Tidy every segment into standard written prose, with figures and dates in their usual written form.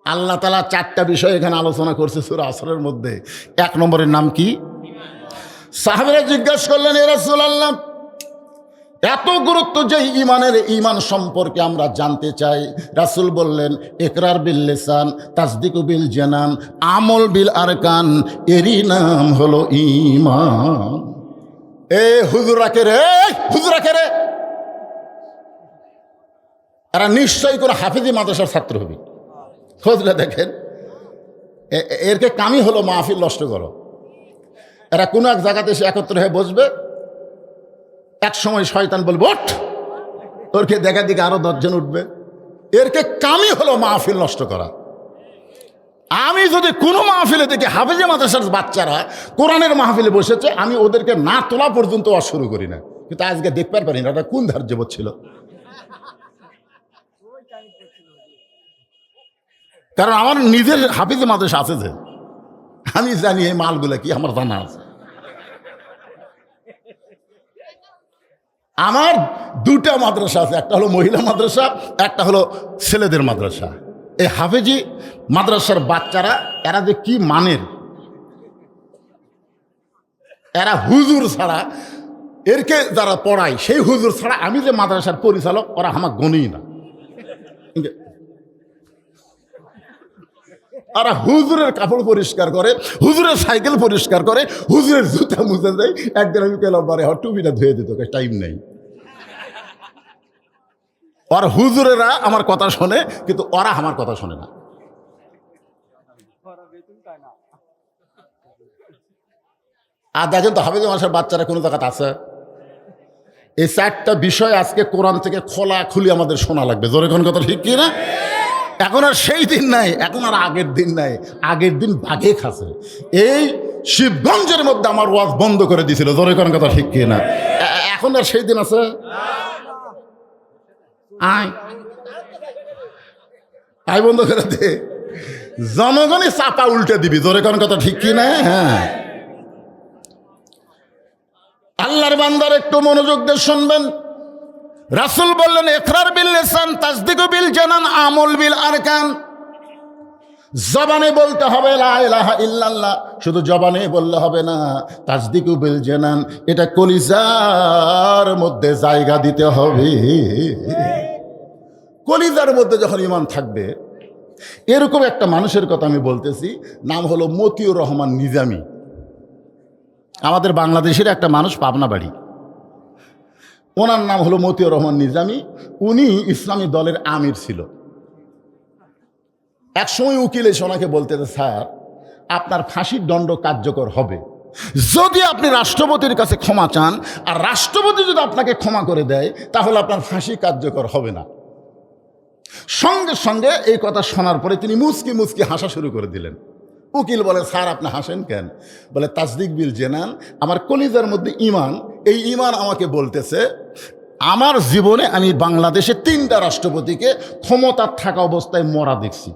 আল্লাহ তাআলা 4টা বিষয় এখানে আলোচনা করছে সূরা আসরের মধ্যে। 1 নম্বরের নাম কি? সাহাবীরা জিজ্ঞাসা করলেন, ইয়া রাসূলুল্লাহ, এত গুরুত্ব যে ইমানের, ইমান সম্পর্কে আমরা জানতে চাই। রাসূল বললেন, ইকরার বিল লিসান, তাসদিকু বিল জানান, আমল বিল আরকান, এরই নাম হলো ঈমান। হুজুরাকে রে, এরা নিশ্চয়ই করে হাফেজি মাদ্রাসার ছাত্র হবে। খোঁজলে দেখেন, এরকে কামই হলো মাহফিল নষ্ট করো। এরা কোনো এক জায়গাতে এসে একত্র হয়ে বসবে, এক সময় শয়তান বলবে ওঠ, ওরকে দেখা দিকে আরো 10 জন উঠবে। এরকে কামই হলো মাহফিল নষ্ট করা। আমি যদি কোনো মাহফিলে দেখি হাফেজি মাদ্রাসার বাচ্চারা কোরআনের মাহফিলে বসেছে, আমি ওদেরকে না তোলা পর্যন্ত আর শুরু করি না। কিন্তু আজকে দেখতে পারি না এটা কোন ধার্য ছিল। কারণ আমার নিজের হাফেজি মাদ্রাসা আছে, যে আমি জানি এই মালগুলা কি, আমার জানা আছে। আমার 2টা মাদ্রাসা আছে, একটা হলো মহিলা মাদ্রাসা, একটা হলো ছেলেদের মাদ্রাসা। এই হাফেজি মাদ্রাসার বাচ্চারা এরা যে কি মানের, এরা হুজুর ছাড়া, এরকে যারা পড়ায় সেই হুজুর ছাড়া আমি যে মাদ্রাসার পরিচালক, ওরা আমার গণই না। ওরা হুজুরের কাপড় পরিষ্কার করে, হুজুরের সাইকেল পরিষ্কার করে, হুজুরের জুতা মুছে দেয়। একদিন আমি পেলাম বারে টুপিটা ধুয়ে দিত, টাইম নেই। ওর হুজুরেরা আমার কথা শোনে, কিন্তু ওরা আমার কথা শোনে না। আর দেখেন তো হাফেজ মাদ্রাসার বাচ্চারা কোনো জায়গাতে আছে। এই 4টা বিষয় আজকে কোরআন থেকে খোলাখুলি আমাদের শোনা লাগবে। জোরে কোন কথা ঠিক কি না? এখন আর সেই দিন নাই, এখন আর আগের দিন নাই। আগের দিন ভাগে খাচ্ছে। এই শিবগঞ্জের মধ্যে আমার ওয়াজ বন্ধ করে দিয়েছিল। জোরে কোন কথা ঠিক কি না? এখন আর সেই দিন আছে? আয় বন্ধ করে দে, জনগণই চাপা উল্টে দিবি। জোরে কোন কথা ঠিক কি না? হ্যাঁ, আল্লাহর বান্দার একটু মনোযোগ দিয়ে শুনবেন। রাসূল বললেন, ইকরার বিল লিসান, তাসদিকু বিল জানান, আমল বিল আরকান। জবানে বলতে হবে লা ইলাহা ইল্লাল্লাহ, শুধু জবানে বললে হবে না। তাসদিকু বিল জানান, এটা কলিজার মধ্যে জায়গা দিতে হবে। কলিজার মধ্যে যখন ঈমান থাকবে, এরকম একটা মানুষের কথা আমি বলতেছি, নাম হলো মতিউর রহমান নিজামী। আমাদের বাংলাদেশের একটা মানুষ, পাবনা বাড়ি। ওনার নাম হলো মতিউর রহমান নিজামী। উনি ইসলামী দলের আমির ছিল। এক সময় উকিল এসে ওনাকে বলতে, স্যার, আপনার ফাঁসির দণ্ড কার্যকর হবে যদি আপনি রাষ্ট্রপতির কাছে ক্ষমা চান, আর রাষ্ট্রপতি যদি আপনাকে ক্ষমা করে দেয়, তাহলে আপনার ফাঁসি কার্যকর হবে না। সঙ্গে সঙ্গে এই কথা শোনার পরে তিনি মুচকি মুচকি হাসা শুরু করে দিলেন। উকিল বলে, স্যার আপনি হাসেন কেন? বলে, তাসদিক বিল জানান, আমার কলিজার মধ্যে ঈমান, এই ঈমান আমাকে বলতেছে আমার জীবনে আমি বাংলাদেশে 3টা রাষ্ট্রপতিকে ক্ষমতার থাকা অবস্থায় মরা দেখছি।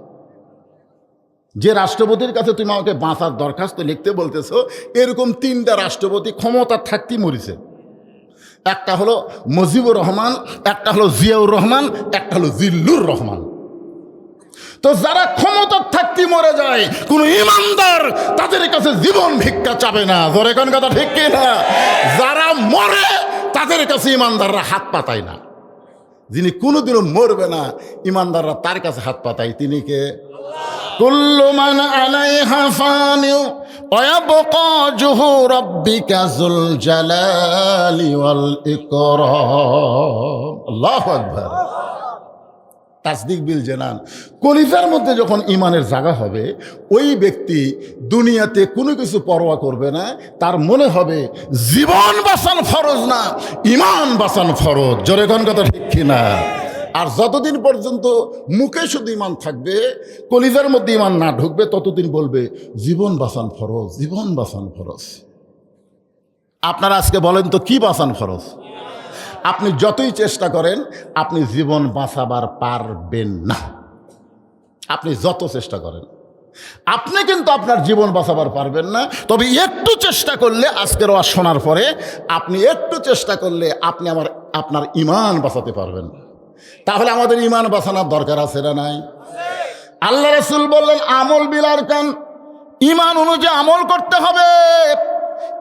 যে রাষ্ট্রপতির কাছে তুমি আমাকে বাঁচার দরখাস্ত লিখতে বলতেছো, এরকম 3টা রাষ্ট্রপতি ক্ষমতার থাকতেই মরিছে। একটা হলো মুজিবুর রহমান, একটা হলো জিয়াউর রহমান, একটা হলো জিল্লুর রহমান। তো যারা ক্ষমতার থাকতে মরে যায়, কোন ইমানদার তাদের কাছে জীবন ভিক্ষা চাবে না। ধরে কোন কথা ঠিক কি না? যারা মরে তাদের কাছে ইমানদাররা হাত পাতায় না। যিনি কোনোদিনও মরবে না, ইমানদাররা তার কাছে হাত পাতায়। তিনি কে? কুল্লু মান আলাইহা ফানিউ ওয়া ইয়াবকা ওয়াজহু রাব্বিকা যুল জালালি ওয়াল ইকরাম। আল্লাহু আকবার। তাসদিক বিল জানান, কলিজার মধ্যে যখন ঈমানের জায়গা হবে, ওই ব্যক্তি দুনিয়াতে কোনো কিছু পরোয়া করবে না। তার মনে হবে জীবন বাঁচান ফরজ না, ঈমান বাঁচান ফরজ। জোরে কোন কথা ঠিক কিনা? আর যতদিন পর্যন্ত মুখে শুধু ঈমান থাকবে, কলিজার মধ্যে ঈমান না ঢুকবে, ততদিন বলবে জীবন বাঁচান ফরজ, জীবন বাঁচান ফরজ। আপনারা আজকে বলেন তো, কি বাঁচান ফরজ? আপনি যতই চেষ্টা করেন, আপনি জীবন বাঁচাবার পারবেন না। আপনি যত চেষ্টা করেন, আপনি কিন্তু আপনার জীবন বাঁচাবার পারবেন না। তবে একটু চেষ্টা করলে, আজকের ওয়াজ শোনার পরে আপনি একটু চেষ্টা করলে আপনি আপনার ঈমান বাঁচাতে পারবেন। তাহলে আমাদের ঈমান বাঁচানোর দরকার আছে না নাই? আল্লাহ রাসূল বললেন আমল বিল আরকান, ঈমান অনুযায়ী আমল করতে হবে।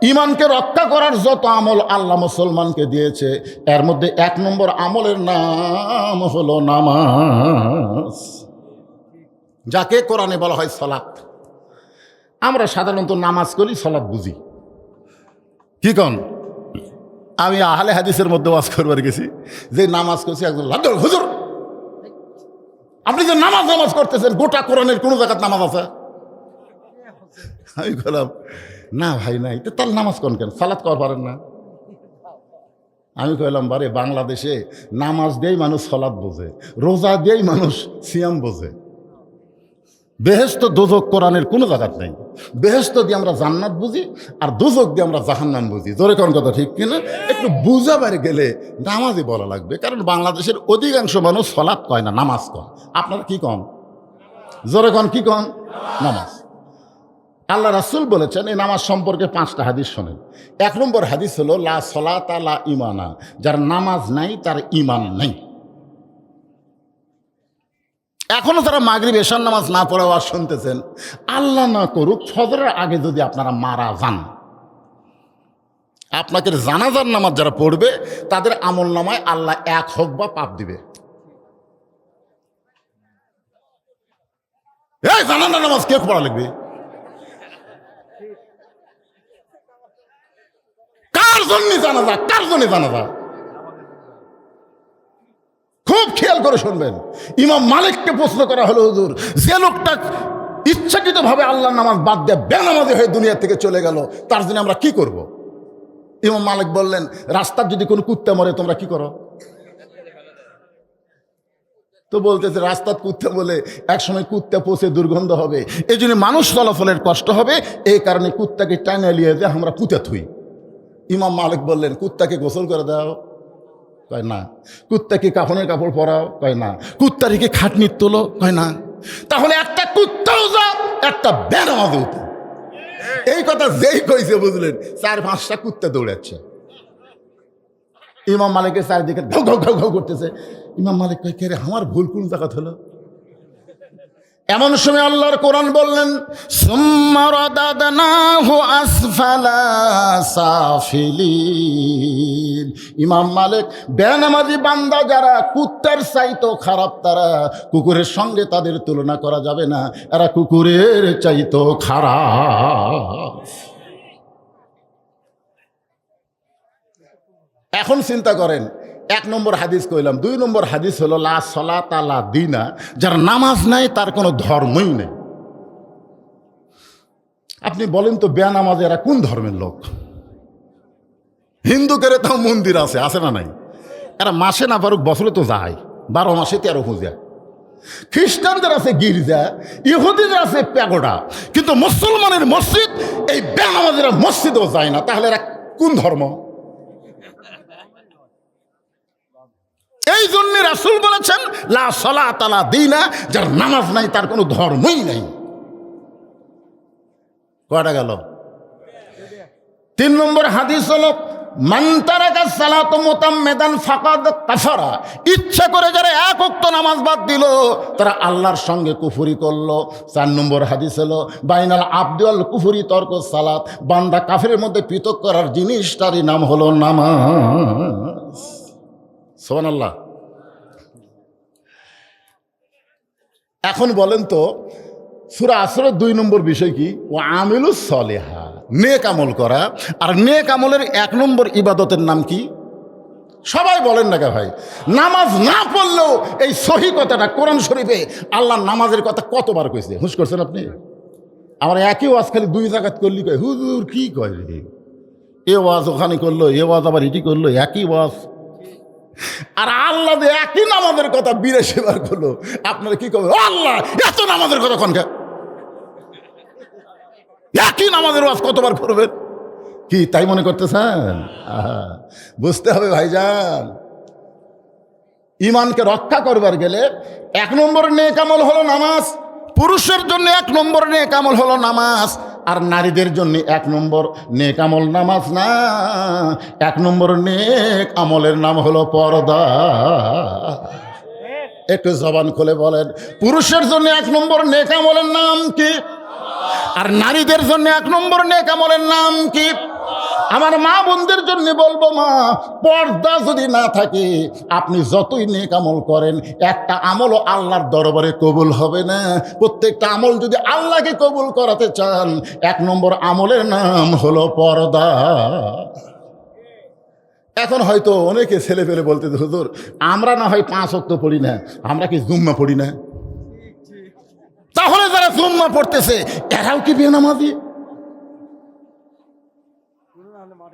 ঈমানকে রক্ষা করার যত আমল আল্লাহ মুসলমানকে দিয়েছে, এর মধ্যে 1 নম্বর আমলের নাম হলো নামাজ, যাকে কোরআনে বলা হয় সালাত। আমরা সাধারণত নামাজ করি, সালাত বুঝি। কি কন? আমি আহলে হাদিসের মধ্যে ওয়াজ করবার গেছি, যে নামাজ করছি, একজন লাদল হুজুর আপনি যে নামাজ করতেছেন, গোটা কোরআনের কোন জায়গায় নামাজ আছে? আমি বললাম না ভাই নাই। তো তার নামাজ কোন কেন, সালাত কর পারেন না? আমি কইলাম বারে, বাংলাদেশে নামাজ দিয়েই মানুষ সালাত বোঝে, রোজা দিয়েই মানুষ সিয়াম বোঝে। বেহেশত দোজক কোরআনের কোনো জায়গাত নেই। বেহেশত দিয়ে আমরা জান্নাত বুঝি, আর দোজক দিয়ে আমরা জাহান্নাম বুঝি। জোরে কোন কথা ঠিক কিনা? একটু বুঝাবার গেলে নামাজই বলা লাগবে, কারণ বাংলাদেশের অধিকাংশ মানুষ সালাত কয় না, নামাজ কয়। আপনারা কি কন? জোরে কোন কি কন? নামাজ। আল্লাহ রাসূল বলেছেন এই নামাজ সম্পর্কে 5টা হাদিস শোনেন। 1 নম্বর হাদিস হলো লা সলাতা লা ঈমানা, যার নামাজ নাই তার ঈমান নাই। এখনো যারা মাগরিব এশার নামাজ না পড়ে ওয়াজ শুনতেছেন, আল্লাহ না করুক ফজরের আগে যদি আপনারা মারা যান, আপনাকে জানাজার নামাজ যারা পড়বে তাদের আমল নামায় আল্লাহ 1 হোক বা পাপ দিবে। এই জানাজার নামাজ কে পড়া লাগবে? কার জন্য জানাজা? কার জন্য জানাজা? খুব খেয়াল করে শুনবেন। ইমাম মালিককে প্রশ্ন করা হলো, হুজুর যে লোকটা ইচ্ছাকৃতভাবে আল্লাহর নামাজ বাদ দিয়ে বেনামাজি হয়ে দুনিয়া থেকে চলে গেল, তার জন্য আমরা কি করব? ইমাম মালিক বললেন, রাস্তার যদি কোনো কুত্তা মরে তোমরা কি করো? তো বলতেছে রাস্তার কুত্তা বলে একসময় কুত্তা পচে দুর্গন্ধ হবে, এই জন্য মানুষ চলাচলের কষ্ট হবে, এই কারণে কুত্তাকে টাইনা নিয়ে যে আমরা পুঁতে থুই। ইমাম মালিক বললেন, কুত্তাকে গোসল করে দাও? কয় না। কুত্তাকে কাফনের কাপড় পরাও? কয় না। কুত্তারিকে খাটনির তোলো? কয় না। তাহলে একটা কুত্তাও যা, একটা বেনামাজিও যা। এই কথা যেই কইছে বুঝলেন, 4-5টা কুত্তা দৌড়াচ্ছে। ইমাম মালিকের চারিদিকে ঘাউ ঘাউ ঘাউ ঘাউ করতেছে। ইমাম মালিক কয়, কে রে, আমার ভুল কোন জায়গা হলো? এমন সময় আল্লাহর কোরআন বললেন, সুম্মা রাদাদনাহু আসফালা সাফিলিন। ইমাম মালিক, বেনামাজি বান্দা যারা কুত্তার চাইতো খারাপ, তারা কুকুরের সঙ্গে তাদের তুলনা করা যাবে না, এরা কুকুরের চাইতো খারাপ। এখন চিন্তা করেন, 1 নম্বর হাদিস কইলাম। 2 নম্বর হাদিস হলো লা সলাতা লা দীনা, যার নামাজ নাই তার কোনো ধর্মই নেই। আপনি বলেন তো, বেনামাজি এরা কোন ধর্মের লোক? হিন্দুদের তাও মন্দির আছে, আছে না নাই? এরা মাসে না পারুক বছরে তো যায়, 12 মাসে 13 পূজা। খ্রিস্টানদের আছে গির্জা, ইহুদিদের আছে প্যাগোডা, কিন্তু মুসলমানের মসজিদ, এই বেনামাজিরা মসজিদও যায় না। তাহলে এরা কোন ধর্ম? এই জন্য রাসূল বলেছেন লা সলাতা লা দীনা, যার নামাজ নাই তার কোনো ধর্মই নাই। কয়টা গেল? 3 নম্বর হাদিস হলো মান তারাকা সালাতা মুতাম্মিদান ফাকাদ কাফারা। ইচ্ছা করে যারা 1 ওয়াক্ত নামাজ বাদ দিল, তারা আল্লাহর সঙ্গে কুফরি করলো। 4 নম্বর হাদিস হলো বাইনাল আবদি ওয়াল কুফরি তরকুস সালাত। বান্দা কাফেরের মধ্যে পৃথক করার জিনিসটারই নাম হলো নামাজ। সুবহানাল্লাহ। এখন বলেন তো, সূরা আসরের 2 নম্বর বিষয় কি? ও আমিলুস সলিহা, নেক আমল করা। আর নেক আমলের 1 নম্বর ইবাদতের নাম কি? সবাই বলেন না কে ভাই? নামাজ না পড়লেও এই সহি কথাটা কোরআন শরীফে আল্লাহ নামাজের কথা কতবার কইছে? হুঁশ করছেন আপনি? আমার একই ওয়াজ খালি 2 জায়গাত করলি কয়, হুজুর কি কয় রে, এ ওয়াজ ওখানে করলো, এ ওয়াজ আবার এটি করলো, একই ওয়াজ। আর আল্লাহ যে একই নামাজের কথা 82 বার করলো, আপনারা কি করবেন? আল্লাহ এত নামাজের কথা কোনটা? একই নামাজের ওয়াজ কতবার করবেন? কি তাই মনে করতেছেন? বুঝতে হবে ভাইজান, ঈমানকে রক্ষা করবার গেলে 1 নম্বর নেক আমল হলো নামাজ। পুরুষের জন্য 1 নম্বর নেক আমল হলো নামাজ, আর নারীদের জন্য 1 নম্বর নেক আমল নামাজ না। 1 নম্বর নেক আমলের নাম হলো পর্দা। একটু জবান খুলে বলেন, পুরুষের জন্য 1 নম্বর নেক আমলের নাম কি? আর নারীদের জন্য 1 নম্বর নেক আমলের নাম কি? আমার মা বোনদের জন্য বলবো, মা, পর্দা যদি না থাকে আপনি যতই নেক আমল করেন একটা আমলও আল্লাহর দরবারে কবুল হবে না। প্রত্যেকটা আমল যদি আল্লাহকে কবুল করাতে চান 1 নম্বর আমলের নাম হলো পর্দা। এখন হয়তো অনেকে ছেলে পেলে বলতে, হুজুর আমরা না হয় 5 ওয়াক্ত পড়ি না, আমরা কি জুম্মা পড়ি না? তাহলে যারা জুম্মা পড়তেছে এরাও কি বেনামাজি?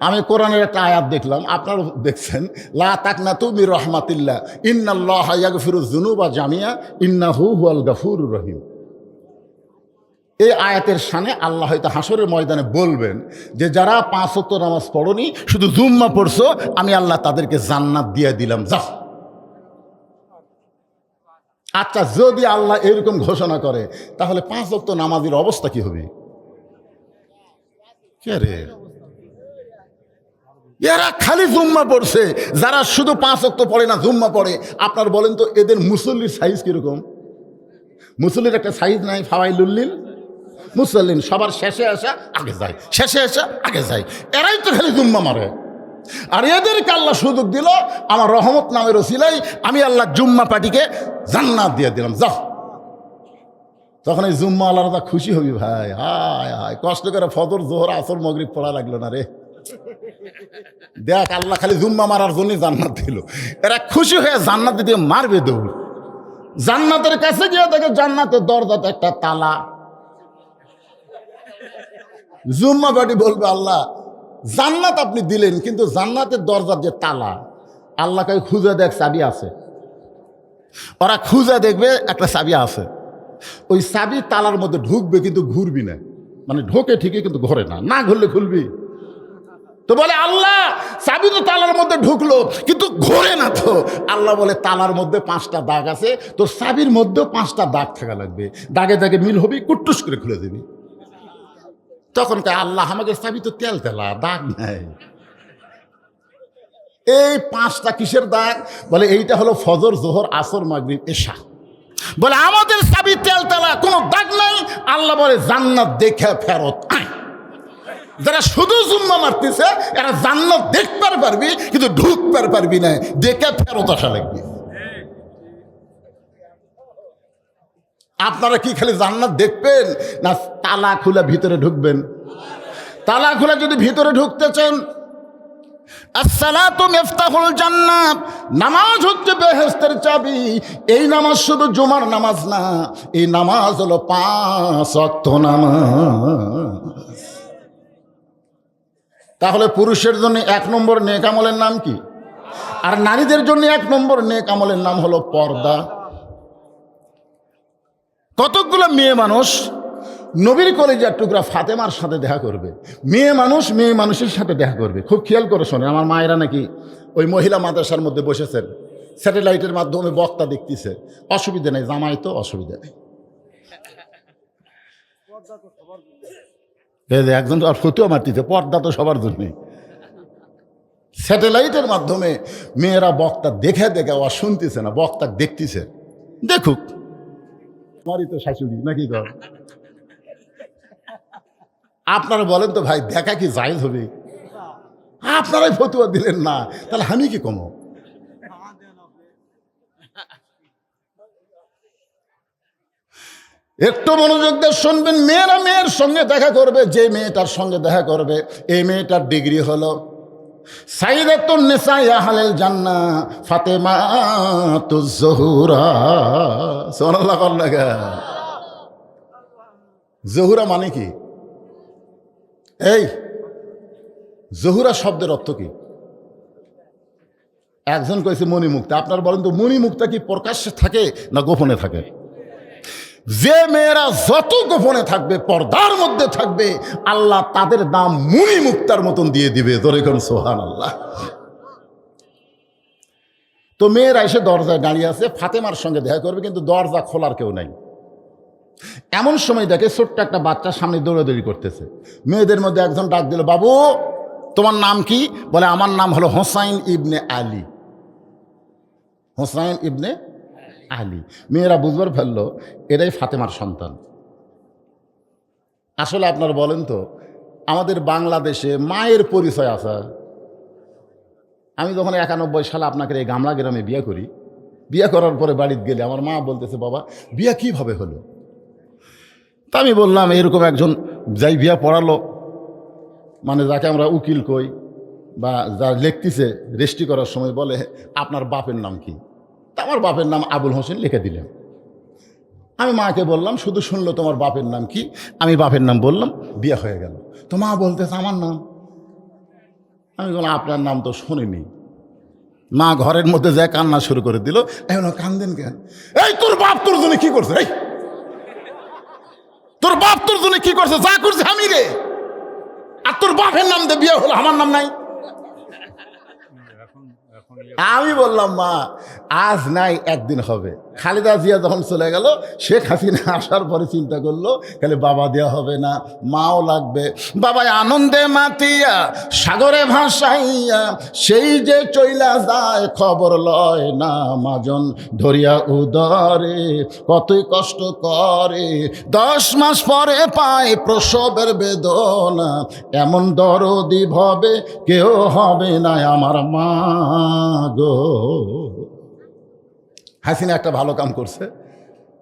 আমি কোরআনের একটা আয়াত দেখলাম, আপনারা দেখছেন, লা তাকনাতু মির রাহমাতিল্লাহ ইন্নাল্লাহা ইয়াগফিরুয যুনুবা জামিয়া ইন্নাহু হুয়াল গাফুরুর রহিম। এই আয়াতের শানে আল্লাহ হয়তো হাসরের ময়দানে বলবেন যে যারা 5 ওয়াক্ত নামাজ পড়নি, শুধু জুম্মা পড়ছো, আমি আল্লাহ তাদেরকে জান্নাত দিয়ে দিলাম, যাও। আচ্ছা, যদি আল্লাহ এরকম ঘোষণা করে তাহলে 5 ওয়াক্ত নামাজের অবস্থা কি হবে? কে রে, এরা খালি জুম্মা পড়ছে, যারা শুধু 5 ওয়াক্ত পড়ে না জুম্মা পড়ে। আপনার বলেন তো এদের মুসল্লির সাইজ কিরকম? মুসল্লির একটা সাইজ নাই, ফাওয়াইলুল্লিল মুসল্লিন, সবার শেষে আসা আগে যায়, শেষে আসা আগে যায়। এরাই তো খালি জুম্মা মারে। আর এদেরকে আল্লাহ সুযোগ দিল, আমার রহমত নামের ওসিলাই আমি আল্লাহ জুম্মা পার্টিকে জান্নাত দিয়ে দিলাম, যাও। তখন এই জুম্মা আল্লাহরা খুশি হবি, ভাই হায় হায়, কষ্ট করে ফজর জোহর আসর মাগরিব পড়া লাগলো না রে। দেখ, আল্লাহ খালি জুম্মা মারার জন্যই জান্নাত দিল। এরা খুশি হয়ে জান্নাত দিয়ে মারবে দৌড়। জান্নাতের কাছে গিয়ে দেখে জান্নাতের দরজাতে একটা তালা। জুম্মা পার্টি বলবে, আল্লাহ জান্নাত আপনি দিলেন, কিন্তু জান্নাতের দরজার যে তালা, আল্লাহকে খুঁজে দেখ চাবি আছে। ওরা খুঁজে দেখবে একটা চাবি আছে, ওই চাবি তালার মধ্যে ঢুকবে কিন্তু ঘুরবি না, মানে ঢোকে ঠিকই কিন্তু ঘরে না, না ঘুরলে খুলবি। তো বলে, আল্লাহ চাবি তো তালার মধ্যে ঢুকলো কিন্তু ঘোরে না তো। আল্লাহ বলে, তালার মধ্যে 5টা দাগ আছে, তো চাবির মধ্যেও 5টা দাগ থাকা লাগবে, দাগে দাগে মিল হবি, কুট্টুস করে খুলে দিবি। তখন কে আল্লাহ আমাকে চাবি তো তেল তেলা, দাগ নাই। এই 5টা কিসের দাগ? বলে এইটা হলো ফজর জোহর আসর মাগরিব এশা। বলে আমাদের চাবি তেল তেলা, কোনো দাগ নাই। আল্লাহ বলে, জান্নাত দেখে ফেরত আয়। যারা শুধু জুম্মা মারতেছে এরা জান্নাত দেখতে পারবি কিন্তু ঢুকতে পারবি না, দেখে ফেরত আসা লাগবে। আপনারা কি খালি জান্নাত দেখবেন না তালা খুলে ভিতরে ঢুকবেন? তালা খুলে যদি ভিতরে ঢুকতে চান, আসসালাতু মিফতাহুল জান্নাত, নামাজ হচ্ছে বেহেশতের চাবি। এই নামাজ শুধু জুমার নামাজ না, এই নামাজ হলো 5 ওয়াক্ত নামাজ। তাহলে পুরুষের জন্য 1 নম্বর নেক আমলের নাম কি? আর নারীদের জন্য 1 নম্বর নেক আমলের নাম হলো পর্দা। কতকগুলো মেয়ে মানুষ নবীর কলেজের টুকরা ফাতেমার সাথে দেখা করবে, মেয়ে মানুষ মেয়ে মানুষের সাথে দেখা করবে। খুব খেয়াল করে শোনে, আমার মায়েরা নাকি ওই মহিলা মাদ্রাসার মধ্যে বসেছেন, স্যাটেলাইটের মাধ্যমে বক্তা দেখতেছে। অসুবিধা নেই, জামাই তো অসুবিধা নেই। একজন আর ফতুয়া মারতেছে, পর্দা তো সবার জন্যই। স্যাটেলাইটের মাধ্যমে মেয়েরা বক্তা দেখে দেখে ও শুনতেছে না, বক্তা দেখতেছে। দেখুক, আমারই তো শাশুড়ি নাকি গো। আপনারা বলেন তো ভাই, দেখা কি জায়েজ হবে? আপনারাই ফতুয়া দিলেন না, তাহলে আমি কি কমো? একটু মনোযোগ দিয়ে শুনবেন। মেয়েরা মেয়ের সঙ্গে দেখা করবে, যে মেয়েটার সঙ্গে দেখা করবে এই মেয়েটার ডিগ্রি হলো সাইয়্যিদাতুন নিসা আহলিল জান্নাহ ফাতেমাতুজ জোহরা। সুবহানাল্লাহ। জোহরা মানে কি? এই জোহরা শব্দের অর্থ কি? একজন কইছে মণিমুক্তা। আপনার বলেন তো, মণিমুক্তা কি প্রকাশ্যে থাকে না গোপনে থাকে? যে মেয়েরা যত গোপনে থাকবে, পর্দার মধ্যে থাকবে, আল্লাহ তাদের দাম মণিমুক্তার মতন দিয়ে দিবে। তোরে কোন সুবহানাল্লাহ। তো মেয়েরা এসে দরজায় দাঁড়িয়ে আছে, ফাতেমার সঙ্গে দেখা করবে, কিন্তু দরজা খোলার কেউ নাই। এমন সময় দেখে ছোট্ট একটা বাচ্চা সামনে দৌড়াদৌড়ি করতেছে। মেয়েদের মধ্যে একজন ডাক দিল, বাবু তোমার নাম কি? বলে, আমার নাম হলো হোসাইন ইবনে আলী। হোসাইন ইবনে আলী। মেয়েরা বুঝবার ফেললো এটাই ফাতেমার সন্তান। আসলে আপনারা বলেন তো, আমাদের বাংলাদেশে মায়ের পরিচয় আছে? আমি যখন 91 সালে আপনাকে এই গামলা গ্রামে বিয়ে করি, বিয়ে করার পরে বাড়িতে গেলে আমার মা বলতেছে, বাবা বিয়ে কিভাবে হলো? তা আমি বললাম, এরকম একজন যাই বিয়া পড়ালো, মানে যাকে আমরা উকিল কই বা যা লিখতেছে রেজিস্ট্রি করার সময়, বলে আপনার বাপের নাম কি? তা আমার বাপের নাম আবুল হোসেন লিখে দিলেন। আমি মাকে বললাম, শুধু শুনলো তোমার বাপের নাম কি? আমি বাপের নাম বললাম, বিয়ে হয়ে গেল। তো মা বলতেছে আমার নাম। আমি বললাম আপনার নাম তো শুনিনি। মা ঘরের মধ্যে যায় কান্না শুরু করে দিল। এখন কান্দেন কেন? এই তোর বাপ তোর জন্য কি করছে? এই তোর বাপ তোর জন্য কি করছে? যা করছে আমি রে। আর তোর বাপের নাম দিয়ে বিয়ে হলো, আমার নাম নাই। আমি বললাম, মা আজ নাই একদিন হবে। খালেদা জিয়া যখন চলে গেল, শেখ হাসিনা আসার পরে চিন্তা করলো খালি বাবা দেওয়া হবে না, মাও লাগবে। বাবা আনন্দে মাতিয়া সাগরে ভাসাইয়া সেই যে চইলা যায়, খবর লয় না মাজন ধরিয়া উদরে, কতই কষ্ট করে 10 মাস পরে পায় প্রসবের বেদনা, এমন দরদি ভবে কেউ হবে না আমার মা গো। হাসিনা একটা ভালো কাম করছে।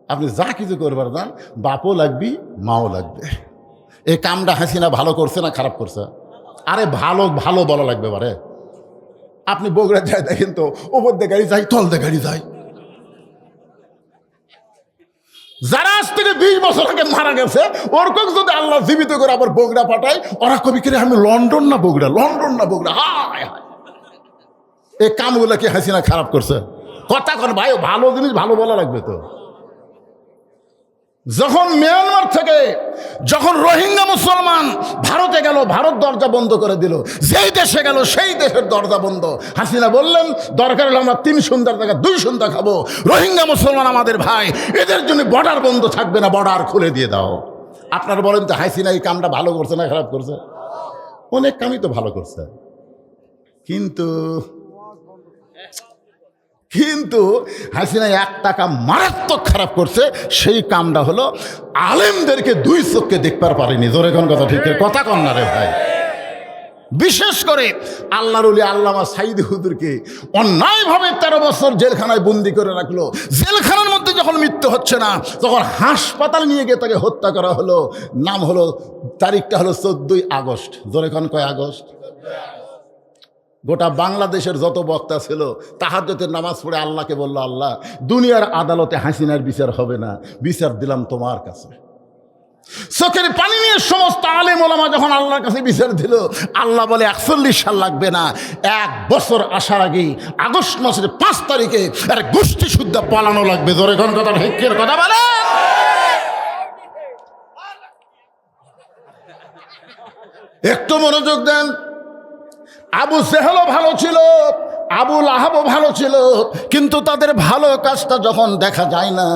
আপনি যা কিছু করবার যান, বাপও লাগবি মাও লাগবে। এই কামটা হাসিনা ভালো করছে না খারাপ করছে? আরে ভালো ভালো বলা লাগবে। বারে আপনি বগুড়া যায় দেখেন তো, ওপর দিয়ে গাড়ি যায়, তল দিয়ে গাড়ি যায়। যারা আজ থেকে 20 বছর আগে মারা গেছে, ওরকম যদি আল্লাহ জীবিত করে আবার বগুড়া পাঠায়, ওরা কবি করে আমি লন্ডন না বগুড়া, লন্ডন না বগুড়া। হায় হায়, এই কামগুলো কি হাসিনা খারাপ করছে? কথা কন ভাই, ভালো জিনিস ভালো বলা লাগবে তো। যখন মিয়ানমার থেকে যখন রোহিঙ্গা মুসলমান ভারতে গেল, ভারত দরজা বন্ধ করে দিল। যেই দেশে গেল সেই দেশের দরজা বন্ধ। হাসিনা বললেন, দরকার হলে আমরা 3 সন্ধ্যার জায়গায় 2 সন্ধ্যা খাবো। রোহিঙ্গা মুসলমান আমাদের ভাই, এদের জন্য বর্ডার বন্ধ থাকবে না, বর্ডার খুলে দিয়ে দাও। আপনারা বলেন তো, হাসিনা এই কামটা ভালো করছে না খারাপ করছে? অনেক কামই তো ভালো করছে। কিন্তু কিন্তু হাসিনা একটা কাম মারাত্মক খারাপ করছে। সেই কামটা হলো আলেমদেরকে 2 চোখে দেখতে পারেনি। জোরে কোন কথা, ঠিক কথা কন না রে ভাই। বিশেষ করে আল্লাহর ওলি আল্লামা সাইদ হুজুরকে অন্যায়ভাবে 13 বছর জেলখানায় বন্দি করে রাখলো। জেলখানার মধ্যে যখন মৃত্যু হচ্ছে না, তখন হাসপাতাল নিয়ে গিয়ে তাকে হত্যা করা হলো। নাম হলো, তারিখটা হলো 14ই আগস্ট। জোরে কোন কয় আগস্ট? গোটা বাংলাদেশের যত বক্তা ছিল তাহাজ্জুদের নামাজ পড়ে আল্লাহকে বলল, আল্লাহ দুনিয়ার আদালতে হাসিনার বিচার হবে না, বিচার দিলাম তোমার কাছে। চোখের পানি নিয়ে সমস্ত আলেম ওলামা যখন আল্লাহর কাছে বিচার দিল, আল্লাহ বলে 41 সাল লাগবে না, 1 বছর আসার আগেই আগস্ট মাসের 5 তারিখে আর গোষ্ঠী শুদ্ধ পালানো লাগবে। ধরে কোন কথা, হেকের কথা বলে। একটু মনোযোগ দেন। আবু জেহেলও ভালো ছিল, আবু লাহাবও ভালো ছিল, কিন্তু তাদের ভালো কাজটা যখন দেখা যায় না,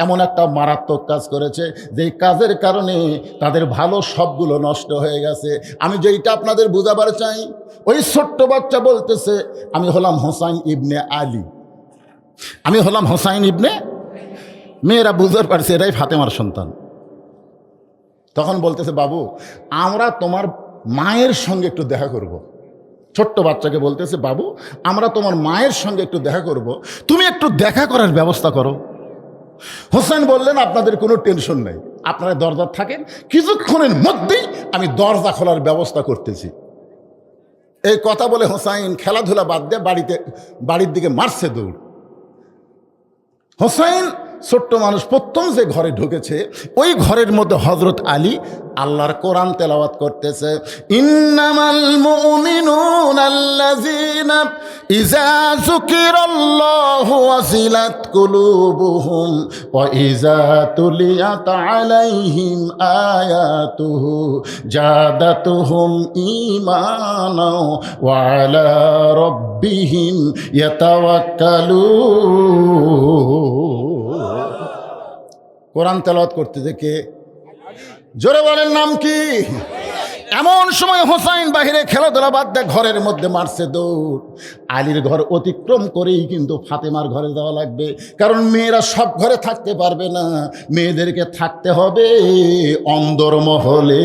এমন একটা মারাত্মক কাজ করেছে যেই কাজের কারণে তাদের ভালো সবগুলো নষ্ট হয়ে গেছে। আমি যেইটা আপনাদের বুঝাবার চাই, ওই ছোট্ট বাচ্চা বলতেছে, আমি হলাম হোসাইন ইবনে আলী, আমি হলাম হোসাইন ইবনে। মেয়েরা বুঝতে পারছে এরাই ফাতেমার সন্তান। তখন বলতেছে, বাবু আমরা তোমার মায়ের সঙ্গে একটু দেখা করব। ছোট্ট বাচ্চাকে বলতেছে, বাবু আমরা তোমার মায়ের সঙ্গে একটু দেখা করব, তুমি একটু দেখা করার ব্যবস্থা করো। হোসেন বললেন, আপনাদের কোনো টেনশন নেই, আপনারা দরজা থাকেন, কিছুক্ষণের মধ্যেই আমি দরজা খোলার ব্যবস্থা করতেছি। এই কথা বলে হোসাইন খেলাধুলা বাদ দিয়ে বাড়ির দিকে মারছে দৌড়। হোসাইন ছোট্ট মানুষ, প্রথম যে ঘরে ঢুকেছে ওই ঘরের মধ্যে হযরত আলী আল্লাহর কোরআন তেলাওয়াত করতেছে। ইন্নামাল মুমিনুনা আল্লাযীনা ইযা যুকিরাল্লাহু ওয়াজিলাত কুলুবুহুম ওয়া ইযা তুলিয়াত আলাইহিম আয়াতুহু জাদাতুহুম ঈমানা ওয়া আলা রাব্বিহিম ইয়াতাওয়াক্কালুন। কোরআন তেলাওয়াত করতে থেকে জোরে বলেন নাম কি? এমন সময় হোসাইন বাহিরে খেলাধুলা বাদ দিয়ে ঘরের মধ্যে মারছে দৌড়। আলীর ঘর অতিক্রম করেই কিন্তু ফাতেমার ঘরে যাওয়া লাগবে, কারণ মেয়েরা সব ঘরে থাকতে পারবে না, মেয়েদেরকে থাকতে হবে অন্দরমহলে।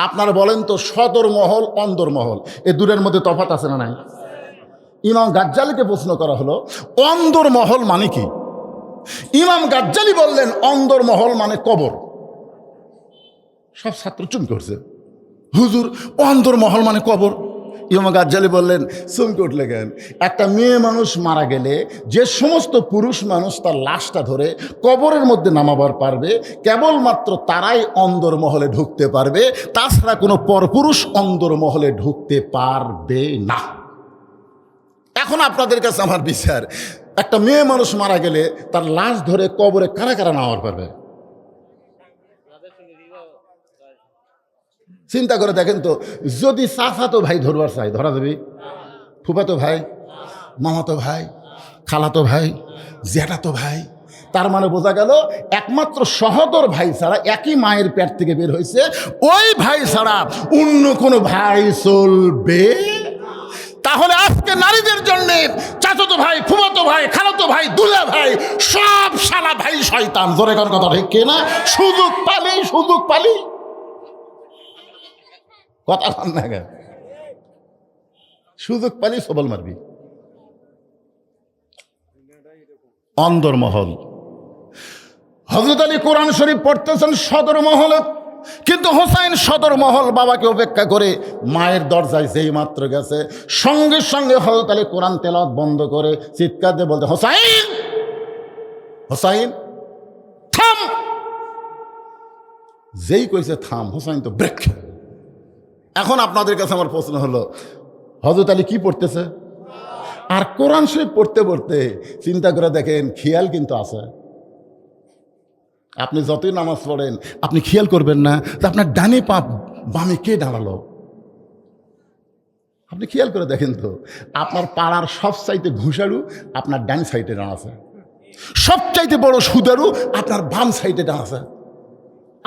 আপনারা বলেন তো, সদর মহল অন্দরমহল এ দূরের মধ্যে তফাৎ আছে না নাই? ইমাম গাজ্জালিকে প্রশ্ন করা হলো অন্দরমহল মানে কি? ইমাম গাজ্জালি বললেন অন্দরমহল মানে কবর। সব ছাত্র চুপ করছে, হুজুর অন্দরমহল মানে কবর? ইমাম গাজ্জালি বললেন, চমকে উঠলে কেন? একটা মেয়ে মানুষ মারা গেলে যে সমস্ত পুরুষ মানুষ তার লাশটা ধরে কবরের মধ্যে নামাবার পারবে, কেবলমাত্র তারাই অন্দরমহলে ঢুকতে পারবে, তাছাড়া কোনো পরপুরুষ অন্দরমহলে ঢুকতে পারবে না। এখন আপনাদের কাছে আমার বিচার, একটা মেয়ে মানুষ মারা গেলে তার লাশ ধরে কবরে কারা কারা নামাবার পারবে? চিন্তা করে দেখেন তো, যদি চাচাতো ভাই ধরবার চাই, ধরা যাবে? ফুফাতো ভাই, মামাতো ভাই, খালাতো ভাই, জ্যাঠাতো ভাই, তার মানে বোঝা গেল একমাত্র সহোদর ভাই ছাড়া, একই মায়ের পেট থেকে বের হয়েছে, ওই ভাই ছাড়া অন্য কোনো ভাই চলবে? তাহলে আজকে নারীদের জন্য চাচাতো ভাই, ফুফাতো ভাই, খালাতো ভাই, দুলা ভাই, সব শালা ভাই শয়তান। জোরে কোন কথা ঠিক না? সুযোগ পালি, সুযোগ পালি কথা কন না, সুযোগ পালি সবল মারবি। অন্দরমহল। হযরত আলী কোরআন শরীফ পড়তেছেন সদর মহলে, কিন্তু হোসাইন সদর মহল বাবাকে উপেক্ষা করে মায়ের দরজায় যেই মাত্র গেছে, সঙ্গে সঙ্গে হযরত আলী কোরআন তেলাওয়াত বন্ধ করে চিৎকার দিয়ে বলতে, হোসাইন, হোসাইন থাম। যেই কইছে থাম, হোসাইন তো ব্রেক। এখন আপনাদের কাছে আমার প্রশ্ন হলো, হযরত আলী কি পড়তেছে? আর কোরআন শরীফ পড়তে পড়তে চিন্তা করে দেখেন, খেয়াল কিন্তু আছে। আপনি যতই নামাজ পড়েন, আপনি খেয়াল করবেন না যে আপনার ডানে পা বামে কে দাঁড়ালো। আপনি খেয়াল করে দেখেন তো, আপনার পাড়ার সবচাইতে ঘুষারু আপনার ডান সাইডে দাঁড়াছে, সবচাইতে বড় সুদারু আপনার বাম সাইডে দাঁড়াছে।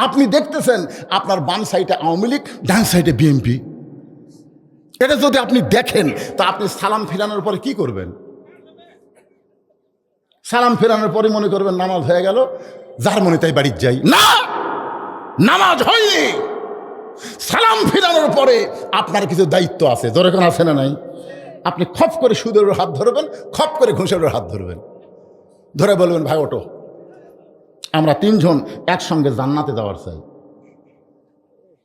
আপনি দেখতেছেন আপনার বাম সাইডে আওয়ামী লীগ, ডান সাইডে বিএনপি। এটা যদি আপনি দেখেন, তা আপনি সালাম ফিরানোর পরে কি করবেন? সালাম ফেরানোর পরে মনে করবেন নামাজ হয়ে গেল, যার মনে তাই বাড়ির যাই। না, নামাজ হয়নি। সালাম ফিরানোর পরে আপনার কিছু দায়িত্ব আছে। জোরে কোন আছে না নাই? আপনি খপ করে সুদের হাত ধরবেন, খপ করে ঘুষের হাত ধরবেন, ধরে বলবেন, ভাই ওঠো, আমরা তিনজন একসঙ্গে জান্নাতে যাওয়ার চাই।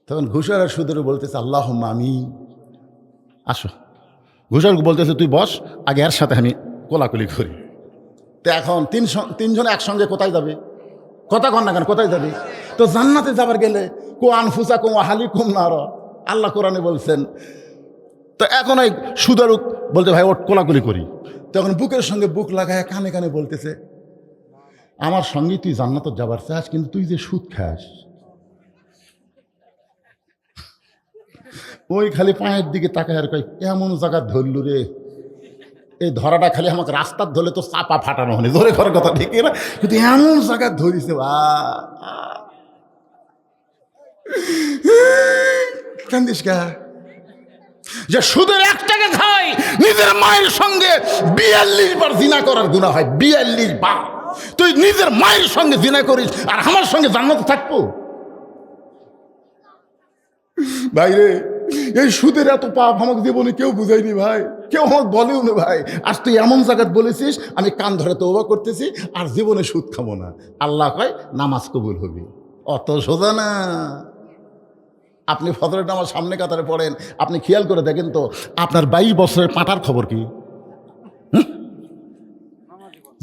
তখন ঘুষের আর সুদের বলতেছে, আল্লাহুম্মা আমিন। আসো। ঘুষের বলতেছে, তুই বস, আগে এর সাথে আমি কোলাকুলি করি। তো এখন তিনজন একসঙ্গে কোথায় যাবে? কথা কন না কেন, কোথায় যাবে? তো জান্নাতে যাবার গেলে কো আনফুসা কো হালি কুম নার, আল্লাহ কোরআনে বলছেন। তো এখন এই সুদারুক বলতে, ভাই ওট কোলাকুলি করি। তখন বুকের সঙ্গে বুক লাগায় কানে কানে বলতেছে, আমার সঙ্গে তুই জান্নাতে যাবার চাস, কিন্তু তুই যে সুদ খাস। ওই খালি পায়ের দিকে তাকায় আর কয়, এমন জায়গা ধরলু রে, এই ধরাটা খালি আমাকে রাস্তার ধরলে তো চাপা ফাটানো হয়নি। ধরে করার কথা ঠিক না, কিন্তু এমন জায়গা ধরিছে কান্দিস গা, যে সুদের 1 টাকা খায়, নিজের মায়ের সঙ্গে 42 বার জিনা করার গুনাহ হয়। 42 বার তুই নিজের মায়ের সঙ্গে জিনা করিস, আর আমার সঙ্গে জান্নাতে থাকবো? ভাইরে, এই সুদের এত পাপ আমাকে জীবনে কেউ বুঝাইনি ভাই, কেউ আমাকে বলেও না ভাই। আজ তুই এমন জায়গায় বলেছিস, আমি কান ধরে তওবা করতেছি, আর জীবনে সুদ খাবো না। আল্লাহ কয় নামাজ কবুল হবে। অত সোজা না। আপনি ফজরের নামাজ সামনে কাতারে পড়েন, আপনি খেয়াল করে দেখেন তো, আপনার 22 বছরের পাঁটার খবর কি?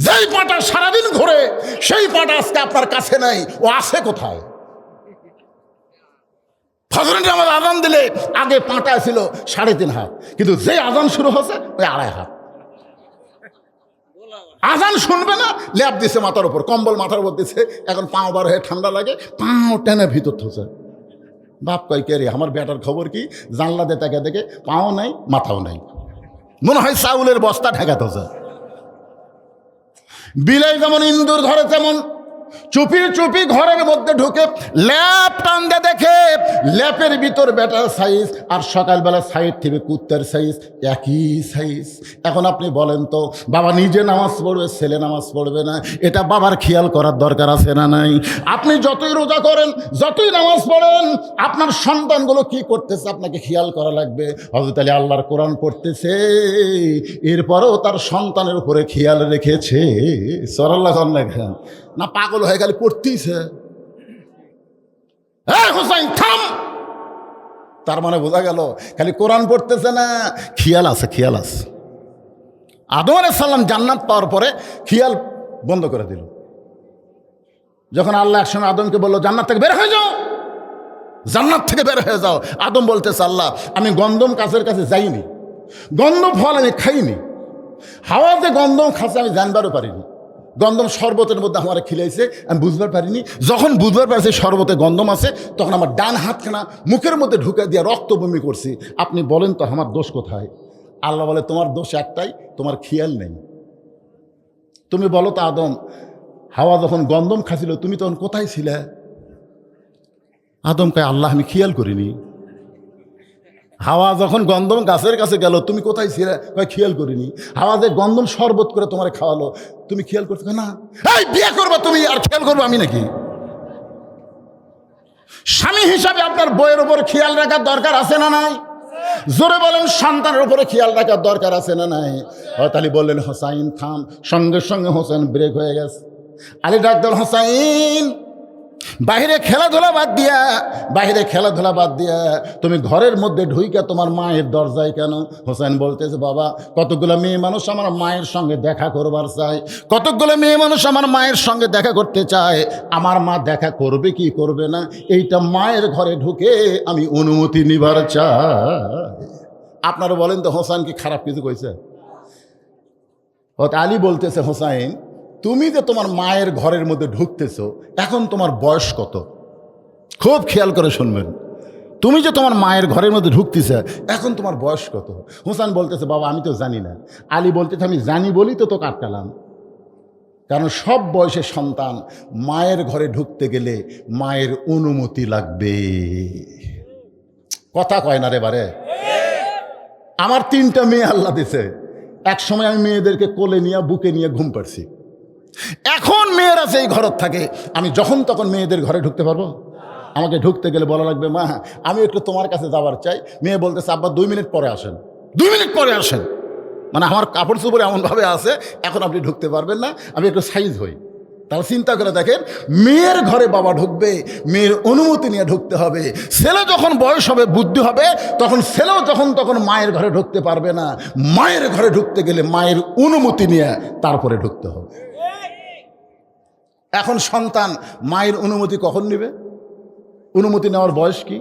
যেই পাঁটা সারাদিন ঘোরে, সেই পাঁটা আজকে আপনার কাছে নাই। ও আছে কোথায়? ফজরের নামাজ আজান দিলে আগে পাঁটা ছিল 3.5 হাত, কিন্তু যে আজান শুরু হচ্ছে ওই 2.5 হাত। আজান শুনবে না, ল্যাপ দিছে মাথার উপর, কম্বল মাথার উপর দিছে। এখন পাও বার হয়ে ঠান্ডা লাগে, পাও টেনে ভিতর থছে। বাপ কয়, কে রে, আমার বেটার খবর কি? জানলা দিয়ে তাকে দেখে পাও নাই, মাথাও নাই, মনে হয় চাউলের বস্তা ঢাকা থছে। বিলাই যেমন ইন্দুর ধরে, তেমন চুপি চুপি ঘরের মধ্যে ঢুকে ল্যাপ টানতে দেখে ল্যাপের ভিতর বেটার সাইজ আর সকালবেলা সাইড থেকে কুত্তার সাইজ একই সাইজ। এখন আপনি বলেন তো, বাবা নিজে নামাজ পড়বে, ছেলে নামাজ পড়বে না, এটা বাবার খেয়াল করার দরকার আছে না নাই? আপনি যতই রোজা করেন, যতই নামাজ পড়েন, আপনার সন্তানগুলো কি করতেছে আপনাকে খেয়াল করা লাগবে। হযরত আলী আল্লাহর কোরআন পড়তেছে, এরপরেও তার সন্তানের উপরে খেয়াল রেখেছে। সরাল্লাহ খান না পাগল হয়ে খালি পড়তেইছে। হুসাইন থাম। তার মানে বোঝা গেল খালি কোরআন পড়তেছে না, খেয়াল আছে, খেয়াল আছে। আদম আলাইহিস সালাম জান্নাত পাওয়ার পরে খেয়াল বন্ধ করে দিল। যখন আল্লাহ একসময় আদমকে বললো জান্নাত থেকে বের হয়ে যাও, জান্নাত থেকে বের হয়ে যাও, আদম বলতেছে আল্লাহ আমি গন্ধম গাছের কাছে যাইনি, গন্ধম ফল আমি খাইনি, হাওয়াতে গন্ধম খাচ্ছে আমি জানবারও পারিনি, গন্ধম শরবতের মধ্যে আমার খিলাইছে আমি বুঝবার পারিনি। যখন বুঝবার পারছি শরবতে গন্ধম আছে, তখন আমার ডান হাতখানা মুখের মধ্যে ঢুকে দিয়ে রক্ত বমি করছি। আপনি বলেন তো আমার দোষ কোথায়? আল্লাহ বলে তোমার দোষ একটাই, তোমার খেয়াল নেই। তুমি বলো তো আদম, হাওয়া যখন গন্ধম খাচ্ছিল তুমি তখন কোথায় ছিলে? আদম কয় আল্লাহ আমি খেয়াল করিনি। হাওয়া যখন গন্ধম গাছের কাছে গেল তুমি কোথায় ছিলে? কয় খেয়াল করিনি। হাওয়া যে গন্ধম শরবত করে তোমার খাওয়ালো তুমি খেয়াল করছো না? এই বিয়ে করবা তুমি আর খেয়াল করবো আমি নাকি? স্বামী হিসাবে আপনার বইয়ের উপর খেয়াল রাখার দরকার আছে না নাই? জোরে বলেন, সন্তানের উপরে খেয়াল রাখার দরকার আছে না নাই? হযরত আলী বললেন হোসাইন থাম। সঙ্গে সঙ্গে হোসেন ব্রেক হয়ে গেছে। আলী ডাক দিলেন হোসাইন বাহিরে খেলাধুলা বাদ দিয়া তুমি ঘরের মধ্যে ঢুইকা তোমার মায়ের দরজায় কেন? হোসেন বলতেছে বাবা কতগুলো মেয়ে মানুষ আমার মায়ের সঙ্গে দেখা করবার চায়, কতগুলো মেয়ে মানুষ আমার মায়ের সঙ্গে দেখা করতে চায়, আমার মা দেখা করবে কি করবে না এইটা মায়ের ঘরে ঢুকে আমি অনুমতি নিবার চাই। আপনারা বলেন তো হোসেন কি খারাপ কিছু কইছে? আলী বলতেছে হোসাইন তুমি যে তোমার মায়ের ঘরের মধ্যে ঢুকতেছো, এখন তোমার বয়স কত? খুব খেয়াল করে শুনবেন। তুমি যে তোমার মায়ের ঘরের মধ্যে ঢুকতেছে, এখন তোমার বয়স কত? হোসেন বলতেছে বাবা আমি তো জানি না। আলী বলতেছে আমি জানি বলি তো তোকে আটকালাম, কারণ সব বয়সের সন্তান মায়ের ঘরে ঢুকতে গেলে মায়ের অনুমতি লাগবে। কথা কয় না রে বারে। আমার 3টা মেয়ে আল্লাহ দিছে। এক সময় আমি মেয়েদেরকে কোলে নিয়ে বুকে নিয়ে ঘুম পাড়ছি। এখন মেয়েরা যেই ঘরত থাকে, আমি যখন তখন মেয়েদের ঘরে ঢুকতে পারবো? আমাকে ঢুকতে গেলে বলা লাগবে মা আমি একটু তোমার কাছে যাবার চাই। মেয়ে বলতেছে আব্বা 2 মিনিট পরে আসেন, 2 মিনিট পরে আসেন। মানে আমার কাপড় চোপড় এমনভাবে আছে এখন আপনি ঢুকতে পারবেন না, আমি একটু সাইজ হই। তাহলে চিন্তা করে দেখেন, মেয়ের ঘরে বাবা ঢুকবে, মেয়ের অনুমতি নিয়ে ঢুকতে হবে। ছেলে যখন বয়স হবে, বুদ্ধি হবে, তখন ছেলেও যখন তখন মায়ের ঘরে ঢুকতে পারবে না। মায়ের ঘরে ঢুকতে গেলে মায়ের অনুমতি নিয়ে তারপরে ঢুকতে হবে। এখন সন্তান মায়ের অনুমতি কখন নেবে? অনুমতি নেওয়ার বয়স কি?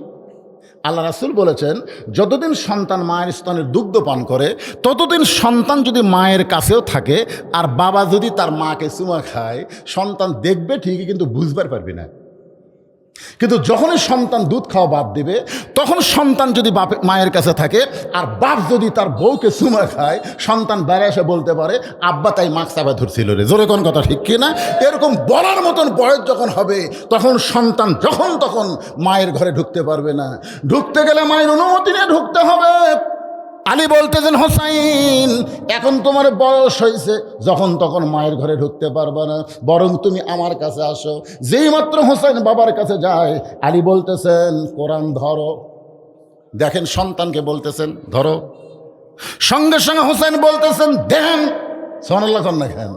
আল্লাহ রাসূল বলেছেন যতদিন সন্তান মায়ের স্তনের দুগ্ধ পান করে ততদিন সন্তান যদি মায়ের কাছেও থাকে আর বাবা যদি তার মাকে চুমা খায়, সন্তান দেখবে ঠিকই কিন্তু বুঝবার পারবে না। কিন্তু যখনই সন্তান দুধ খাওয়া বাদ দেবে, তখন সন্তান যদি মায়ের কাছে থাকে আর বাপ যদি তার বউকে চুমা খায়, সন্তান বাইরে এসে বলতে পারে আব্বা তাই মাছ চাপা ধরছিল রে। জোরে কোন কথা ঠিক কিনা? এরকম বলার মতন বয়স যখন হবে, তখন সন্তান যখন তখন মায়ের ঘরে ঢুকতে পারবে না। ঢুকতে গেলে মায়ের অনুমতি নিয়ে ঢুকতে হবে। আলী বলতেছেন হোসাইন এখন তোমার বয়স হয়েছে, যখন তখন মায়ের ঘরে ঢুকতে পারবে না, বরং তুমি আমার কাছে আসো। যেই মাত্র হোসাইন বাবার কাছে যায়, আলী বলতেছেন কোরআন ধরো। দেখেন সন্তানকে বলতেছেন ধরো, সঙ্গে সঙ্গে হোসাইন বলতেছেন দেন। সুবহানাল্লাহ দেখেন,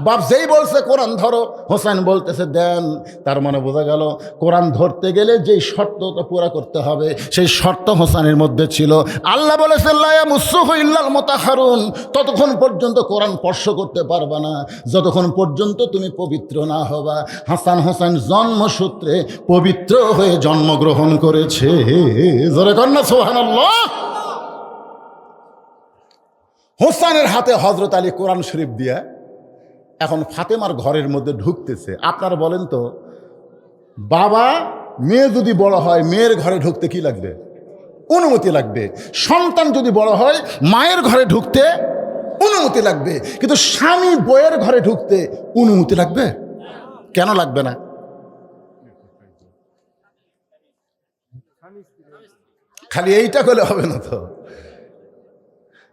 বাপ যেই বলছে কোরআন ধরো, হোসেন বলতেছে দেন। তার মানে বোঝা গেল কোরআন ধরতে গেলে যেই শর্তটা পুরা করতে হবে সেই শর্ত হোসেনের মধ্যে ছিল। আল্লাহ বলেছেন লা ইয়ামুসসুহু ইল্লাল মুতাহহারুন, ততক্ষণ পর্যন্ত কোরআন স্পর্শ করতে পারবে না যতক্ষণ পর্যন্ত তুমি পবিত্র না হবা। হাসান হোসেন জন্মসূত্রে পবিত্র হয়ে জন্মগ্রহণ করেছে। জোরে কন্যা সুবহানাল্লাহ। হোসেনের হাতে হযরত আলী কোরআন শরীফ দিয়ে এখন ফাতেমার ঘরের মধ্যে ঢুকতেছে। আপনারা বলেন তো, বাবা মেয়ে যদি বড় হয় মেয়ের ঘরে ঢুকতে কি লাগবে? অনুমতি লাগবে। সন্তান যদি বড় হয় মায়ের ঘরে ঢুকতে অনুমতি লাগবে, কিন্তু স্বামী বইয়ের ঘরে ঢুকতে অনুমতি লাগবে? কেন লাগবে না? খালি এইটা করলে হবে না তো।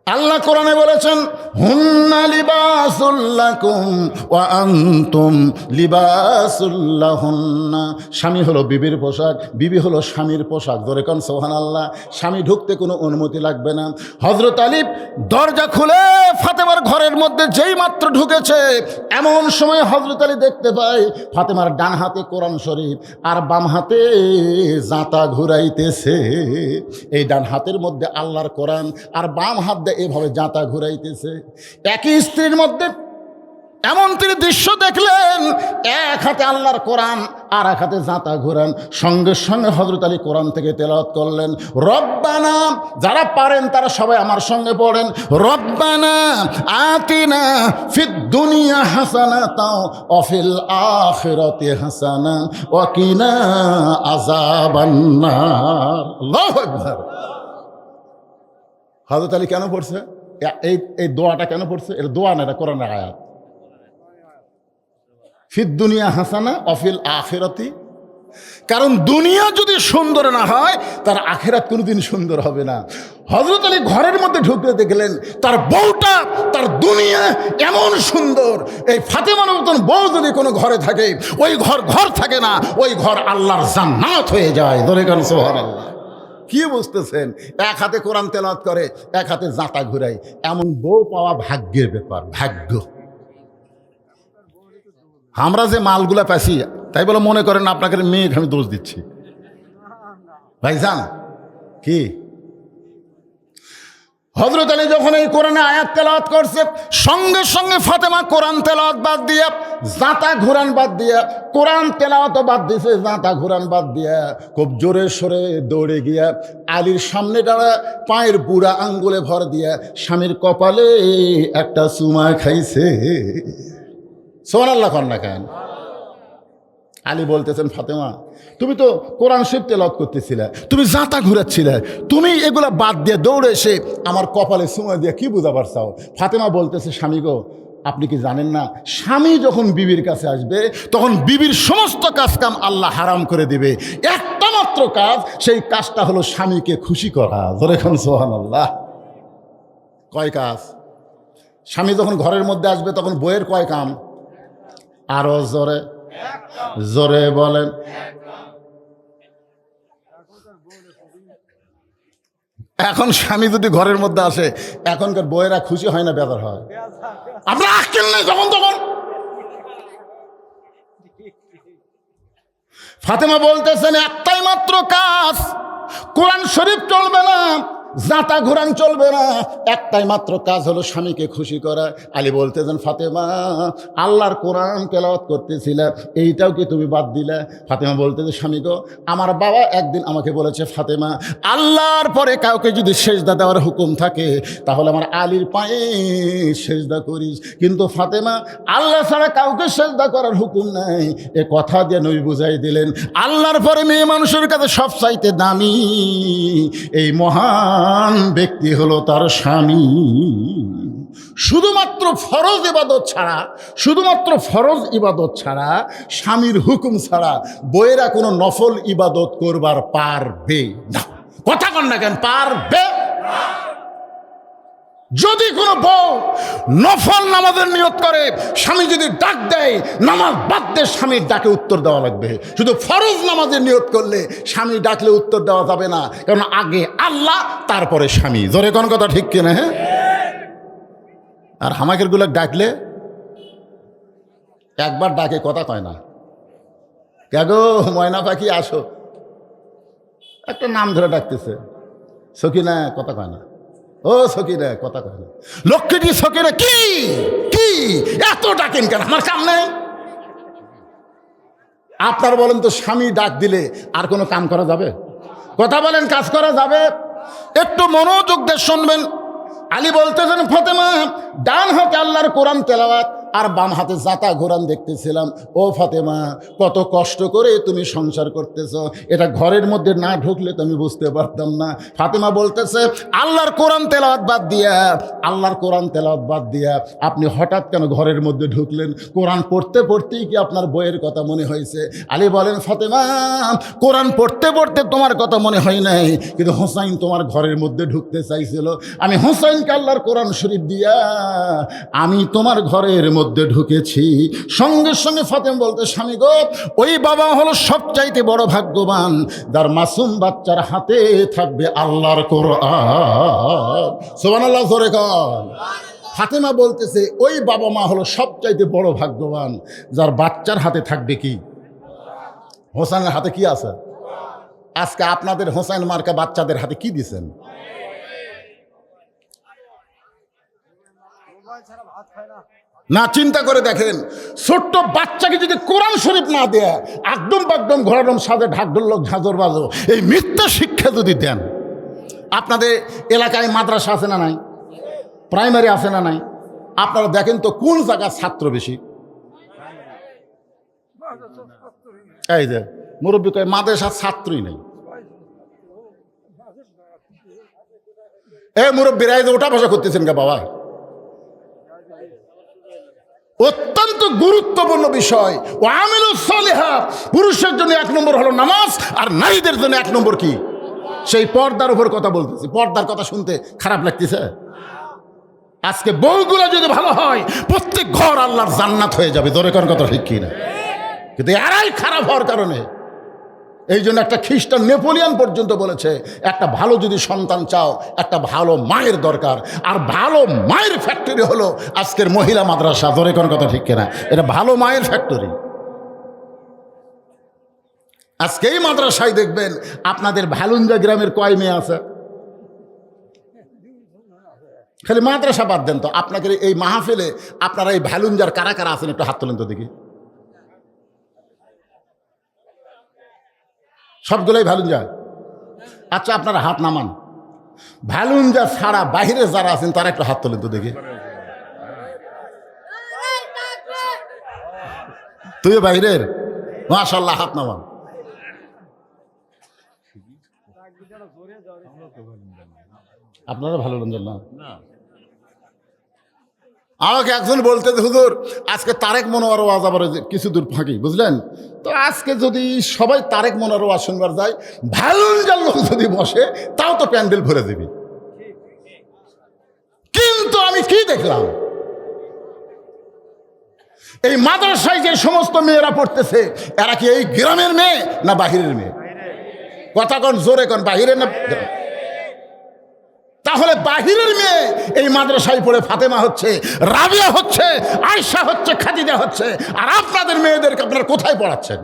আল্লাহ কোরআনে বলেছেন, হুন্না লিবাসুল লাকুম ওয়া আনতুম লিবাসুল লাহুন্না। স্বামী হলো বিবির পোশাক, বিবি হলো স্বামীর পোশাক। ধরে কোন সুবহানাল্লাহ। স্বামী ঢুকতে কোনো অনুমতি লাগবে না। হযরত আলী দরজা খুলে ফাতেমার ঘরের মধ্যে যেই মাত্র ঢুকেছে, এমন সময় হযরত আলী দেখতে পায় ফাতেমার ডান হাতে কোরআন শরীফ আর বাম হাতে জাঁতা ঘুরাইতেছে। এই ডান হাতের মধ্যে আল্লাহর কোরআন আর বাম হাত দিয়ে এভাবে জাঁতা ঘুরাইতেছে। একই স্ত্রীর মধ্যে এমন তিনি দৃশ্য দেখলেন, এক হাতে আল্লাহর কোরআন আর এক হাতে জাঁতা ঘুরান। সঙ্গে সঙ্গে হযরত আলী কোরআন থেকে তেলাওয়াত করলেন, রব্বানা। যারা পারেন তারা সবাই আমার সঙ্গে পড়েন, রব্বানা আতিনা ফিদ দুনিয়া হাসানাতাও ওয়া ফিল আখিরাতি হাসানা ওয়া কিনা আযাবান্নার। আল্লাহু আকবার। হযরত আলী কেন পড়ছে এই দোয়াটা? কেন পড়ছে? এটা দোয়া না, এটা কোরআনের আয়াত। ফিদ দুনিয়া হাসানা ওয়া ফিল আখিরাতি। কারণ দুনিয়া যদি সুন্দর না হয়, তার আখিরাত কোনোদিন সুন্দর হবে না। হযরত আলী ঘরের মধ্যে ঢুকে দেখলেন তার বউটা, তার দুনিয়া এমন সুন্দর। এই ফাতেমার মতন বউ যদি কোনো ঘরে থাকে, ওই ঘর থাকে না, ওই ঘর আল্লাহর জান্নাত হয়ে যায়। ধরে কেন সুবহানাল্লাহ। কি বুঝতেছেন? এক হাতে কোরআন তেলাওয়াত করে, এক হাতে জাঁতা ঘুরাই। এমন বউ পাওয়া ভাগ্যের ব্যাপার, ভাগ্য। আমরা যে মালগুলা পাইছি, তাই বলে মনে করেন আপনাকে মেয়ে আমি দোষ দিচ্ছি ভাইজান। কি হযরত আলী যখন এই কোরআনে আয়াত তেলাওয়াত করছে, সঙ্গে সঙ্গে ফাতেমা কোরআন তেলাওয়াত বাদ দিয়া, জাঁতা ঘুরান বাদ দিয়া, কোরআন তেলাওয়াত বাদ দিয়েছে, জাঁতা ঘুরান বাদ দিয়া খুব জোরে সরে দৌড়ে গিয়া আলীর সামনে দাঁড়া, পায়ের বুড়া আঙ্গুলে ভর দিয়া স্বামীর কপালে একটা চুমা খাইছে। সুবহানাল্লাহ কন্যা খান। আলী বলতেছেন, ফাতেমা তুমি তো কোরআন শরীফ তেলাওয়াত করতেছিলে, তুমি জাঁতা ঘুরাচ্ছিলে, তুমি এগুলা বাদ দিয়ে দৌড়ে এসে আমার কপালে চুমা দিয়ে কি বুঝাবার চাও? ফাতেমা বলতেছে, স্বামী গো, আপনি কি জানেন না, স্বামী যখন বিবির কাছে আসবে তখন বিবির সমস্ত কাজ কাম আল্লাহ হারাম করে দিবে। একটা মাত্র কাজ, সেই কাজটা হলো স্বামীকে খুশি করা। ধরে এখন সুবহানাল্লাহ। কয় কাজ? স্বামী যখন ঘরের মধ্যে আসবে তখন বইয়ের কয় কাম? আরো জোরে জোরে বলেন। এখন স্বামী যদি ঘরের মধ্যে আসে, এখনকার বইয়েরা খুশি হয় না বেজার হয়? আমরা আক্কেল নেই যখন তখন। ফাতেমা বলতেছেন, একটাই মাত্র কাজ, কোরআন শরীফ চলবে না, জাঁতা ঘুরান চলবে না, একটাই মাত্র কাজ হলো স্বামীকে খুশি করা। আলী বলতেছেন, ফাতেমা আল্লাহর কোরআন তেলাওয়াত করতেছিলে, এইটাও কি তুমি বাদ দিলে? ফাতেমা বলতেছে, স্বামী গো, আমার বাবা একদিন আমাকে বলেছে, ফাতেমা আল্লাহর পরে কাউকে যদি সেজদা দেওয়ার হুকুম থাকে তাহলে আমার আলীর পায়ে সেজদা করিস, কিন্তু ফাতেমা আল্লাহ ছাড়া কাউকে সেজদা করার হুকুম নাই। এ কথা দিয়ে নবী বুঝাই দিলেন, আল্লাহর পরে মেয়ে মানুষের কাছে সবচাইতে দামি এই মহান ব্যক্তি হলো তার স্বামী। শুধুমাত্র ফরজ ইবাদত ছাড়া, শুধুমাত্র ফরজ ইবাদত ছাড়া, স্বামীর হুকুম ছাড়া বইয়েরা কোনো নফল ইবাদত করবার পারবে না। কথা কন না কেন? পারবে। যদি কোনো বউ নফল নামাজের নিয়ত করে, স্বামী যদি ডাক দেয়, নামাজ বাদ দিয়ে স্বামীর ডাকে উত্তর দেওয়া লাগবে। শুধু ফরজ নামাজের নিয়ত করলে স্বামী ডাকলে উত্তর দেওয়া যাবে না, কারণ আগে আল্লাহ, তারপরে স্বামী। জোরে কোন কথা ঠিক কিনা? হ্যাঁ। আর হামাকের গুলো ডাকলে একবার ডাকে, কথা কয় না। কেগো ময়না পাখি আসো, একটা নাম ধরে ডাকতেছে, সকিনা, কথা কয় না। ও সকিনা, কথা কয় না। লক্ষ্মীটি সকিনা, কি কি এত ডাকেন কেন? আমার কাম নেই। আপনার বলেন তো, স্বামী ডাক দিলে আর কোনো কাম করা যাবে? কথা বলেন, কাজ করা যাবে? একটু মনোযোগ দিয়ে শুনবেন। আলী বলতেছেন, ফাতেমা ডান হাতে আল্লাহর কোরআন তেলাওয়াত আর বাম হাতে জাতা ঘোরান দেখতেছিলাম। ও ফাতেমা, কত কষ্ট করে তুমি সংসার করতেছ, এটা ঘরের মধ্যে না ঢুকলে তো আমি বুঝতে পারতাম না। ফাতেমা বলতেছে, আল্লাহর কোরআন তেলাওয়াত বাদ দিয়া, আল্লাহর কোরআন তেলাওয়াত বাদ দিয়া আপনি হঠাৎ কেন ঘরের মধ্যে ঢুকলেন? কোরআন পড়তে পড়তেই কি আপনার বইয়ের কথা মনে হয়েছে? আলী বলেন, ফাতেমা, কোরআন পড়তে পড়তে তোমার কথা মনে হয় নাই, কিন্তু হোসাইন তোমার ঘরের মধ্যে ঢুকতে চাইছিল। আমি হোসাইনকে আল্লাহর কোরআন শরীফ দিয়া আমি তোমার ঘরের মধ্যে ঢুকেছি। সঙ্গে সঙ্গে ফাতেমা বলতে, স্বামী গো, ওই বাবা হলো সবচাইতে বড় ভাগ্যবান যার মাসুম বাচ্চার হাতে থাকবে আল্লাহর কোরআন। সুবহানাল্লাহ, জোরে কর। ফাতেমা বলতেছে, ওই বাবা মা হলো সবচাইতে বড় ভাগ্যবান যার বাচ্চার হাতে থাকবে কি? হোসেনের হাতে কি আছে? আজকে আপনাদের হোসেন মার্কা বাচ্চাদের হাতে কি দিছেন? না, চিন্তা করে দেখেন, ছোট্ট বাচ্চাকে যদি কোরআন শরীফ না দেয়, একদম বাকদম ঘোরাডম সাজে ঢাকঢোলক ঝাঁঝর বাজো, এই মিথ্যা শিক্ষা যদি দেন। আপনাদের এলাকায় মাদ্রাসা আছে না নাই? প্রাইমারি আছে না নাই? আপনারা দেখেন তো কোন জায়গার ছাত্র বেশি? এই যে মুরব্বী কয় মাদ্রাসার ছাত্রই নেই। মুরব্বীরা এই যে ওটা বসা করতেছেন কে বাবা? অত্যন্ত গুরুত্বপূর্ণ বিষয়। ও আমিলুস সালিহাত, পুরুষের জন্য 1 নম্বর হলো নামাজ, আর নারীদের জন্য 1 নম্বর কি? সেই পর্দার উপর কথা বলতেছি। পর্দার কথা শুনতে খারাপ লাগতেছে? আজকে বউগুলো যদি ভালো হয়, প্রত্যেক ঘর আল্লাহর জান্নাত হয়ে যাবে। জোরে কোন কথা ঠিক কিনা? কিন্তু এরাই খারাপ হওয়ার কারণে, এই জন্য একটা খ্রিস্টান নেপোলিয়ান পর্যন্ত বলেছে, একটা ভালো যদি সন্তান চাও, একটা ভালো মায়ের দরকার। আর ভালো মায়ের ফ্যাক্টরি হলো আজকের মহিলা মাদ্রাসা। জোরে কোন কথা ঠিক কিনা? এটা ভালো মায়ের ফ্যাক্টরি। আজকে এই মাদ্রাসায় দেখবেন আপনাদের ভালুঞ্জা গ্রামের কয় মেয়ে আছে? খালি মাদ্রাসা বাদ দেন তো, আপনাদের এই মাহফিলে আপনারা এই ভালুঞ্জার কারা কারা আছেন একটু হাত তোলেন তো দেখি। সবগুলোই ভালুঞ্জা? আচ্ছা, আপনারা হাত নামান। ভালুঞ্জা ছাড়া বাইরে যারা আছেন তারা একটু হাত তোলেন তো দেখি। তুই বাইরের? মাশাআল্লাহ, হাত নামান। আপনারা ভালো রঞ্জন না? আমাকে একজন বলতে, হুজুর আজকে তারেক মনোয়ার ওয়াজ আবার কিছু দূর ফাঁকি, বুঝলেন তো? আজকে যদি সবাই তারেক মনোয়ার ওয়াজ শুনবার যায়, ভালুঞ্জার লোক যদি বসে, তাও তো প্যান্ডেল ভরে দেবে। কিন্তু আমি কি দেখলাম, এই মাদ্রাসায় যে সমস্ত মেয়েরা পড়তেছে, এরা কি এই গ্রামের মেয়ে না বাহিরের মেয়ে? কথা কোন, জোরে কোন, বাহিরের না? তাহলে বাহিরের মেয়ে এই মাদ্রাসায় পড়ে ফাতেমা হচ্ছে, রাবিয়া হচ্ছে, আয়েশা হচ্ছে, খাদিজা হচ্ছে, আর আপনাদের মেয়েদেরকে আপনারা কোথায় পড়াচ্ছেন?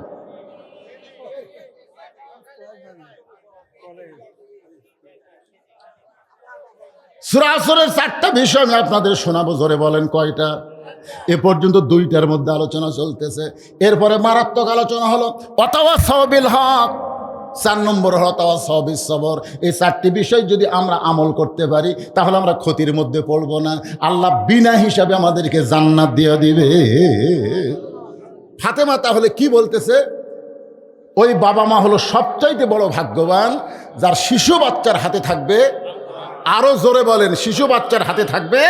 সূরা আসরের 4টা বিষয় আমি আপনাদের শোনাবো। জোরে বলেন কয়টা? এ পর্যন্ত 2টার মধ্যে আলোচনা চলতেছে। এরপরে মারাত্মক আলোচনা হলো ওয়াতাওয়াসাউ বিল হক। 4 নম্বর হলো তাওয়াসাউ বিস সবর। এই 4টি বিষয় যদি আমরা আমল করতে পারি, তাহলে আমরা ক্ষতির মধ্যে পড়ব না। আল্লাহ বিনা হিসাবে আমাদেরকে জান্নাত দিয়ে দিবে। ফাতেমা তাহলে কি বলতেছে? ওই বাবা মা হলো সবচাইতে বড় ভাগ্যবান যার শিশু বাচ্চার হাতে থাকবে, আরো জোরে বলেন, শিশু বাচ্চার হাতে থাকবে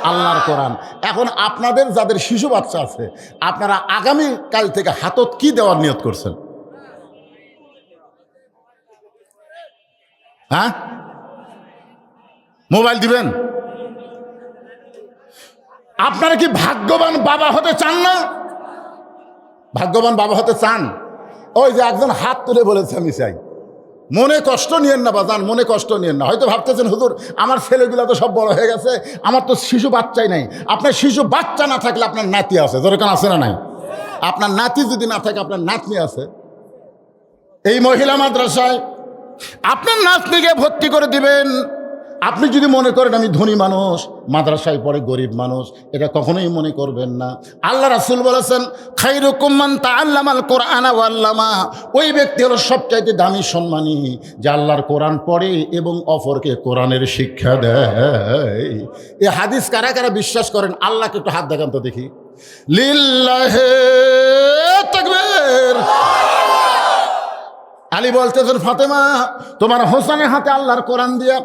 আল্লাহর কোরআন। এখন আপনাদের যাদের শিশু বাচ্চা আছে, আপনারা আগামী কাল থেকে হাতত কি দেওয়ার নিয়ত করছেন? হ্যাঁ, মোবাইল দিবেন? আপনারা কি ভাগ্যবান বাবা হতে চান না? ভাগ্যবান বাবা হতে চান? ওই যে একজন হাত তুলে বলেছে আমি চাই। মনে কষ্ট নিয়েন না বাজান, মনে কষ্ট নিয়েন না। হয়তো ভাবতেছেন, হুজুর আমার ছেলেগুলো তো সব বড় হয়ে গেছে, আমার তো শিশু বাচ্চাই নাই। আপনার শিশু বাচ্চা না থাকলে আপনার নাতি আছে। যেরকম আছে না নাই? আপনার নাতি যদি না থাকে, আপনার নাতনি আছে। এই মহিলা মাদ্রাসায় আপনার নাতনিকে ভর্তি করে দিবেন। আপনি যদি মনে করেন আমি ধনী মানুষ, মাদ্রাসায় পড়ে গরিব মানুষ, এটা কখনোই মনে করবেন না। আল্লাহ রাসূল বলেছেন, খায়রুকুম মান তাআল্লামাল কোরআনা ওয়া আল্লামা। ওই ব্যক্তি হলো সবচাইতে দামি সম্মানী যে আল্লাহর কোরআন পড়ে এবং অপরকে কোরআনের শিক্ষা দেয়। এই হাদিস কারা কারা বিশ্বাস করেন? আল্লাহকে একটু হাত দেখান তো দেখি। লিল্লাহে তাকবীর। আলী বলতেছেন, ফাতেমা তোমার হোসেনের হাতে আল্লাহর কোরআন দিয়া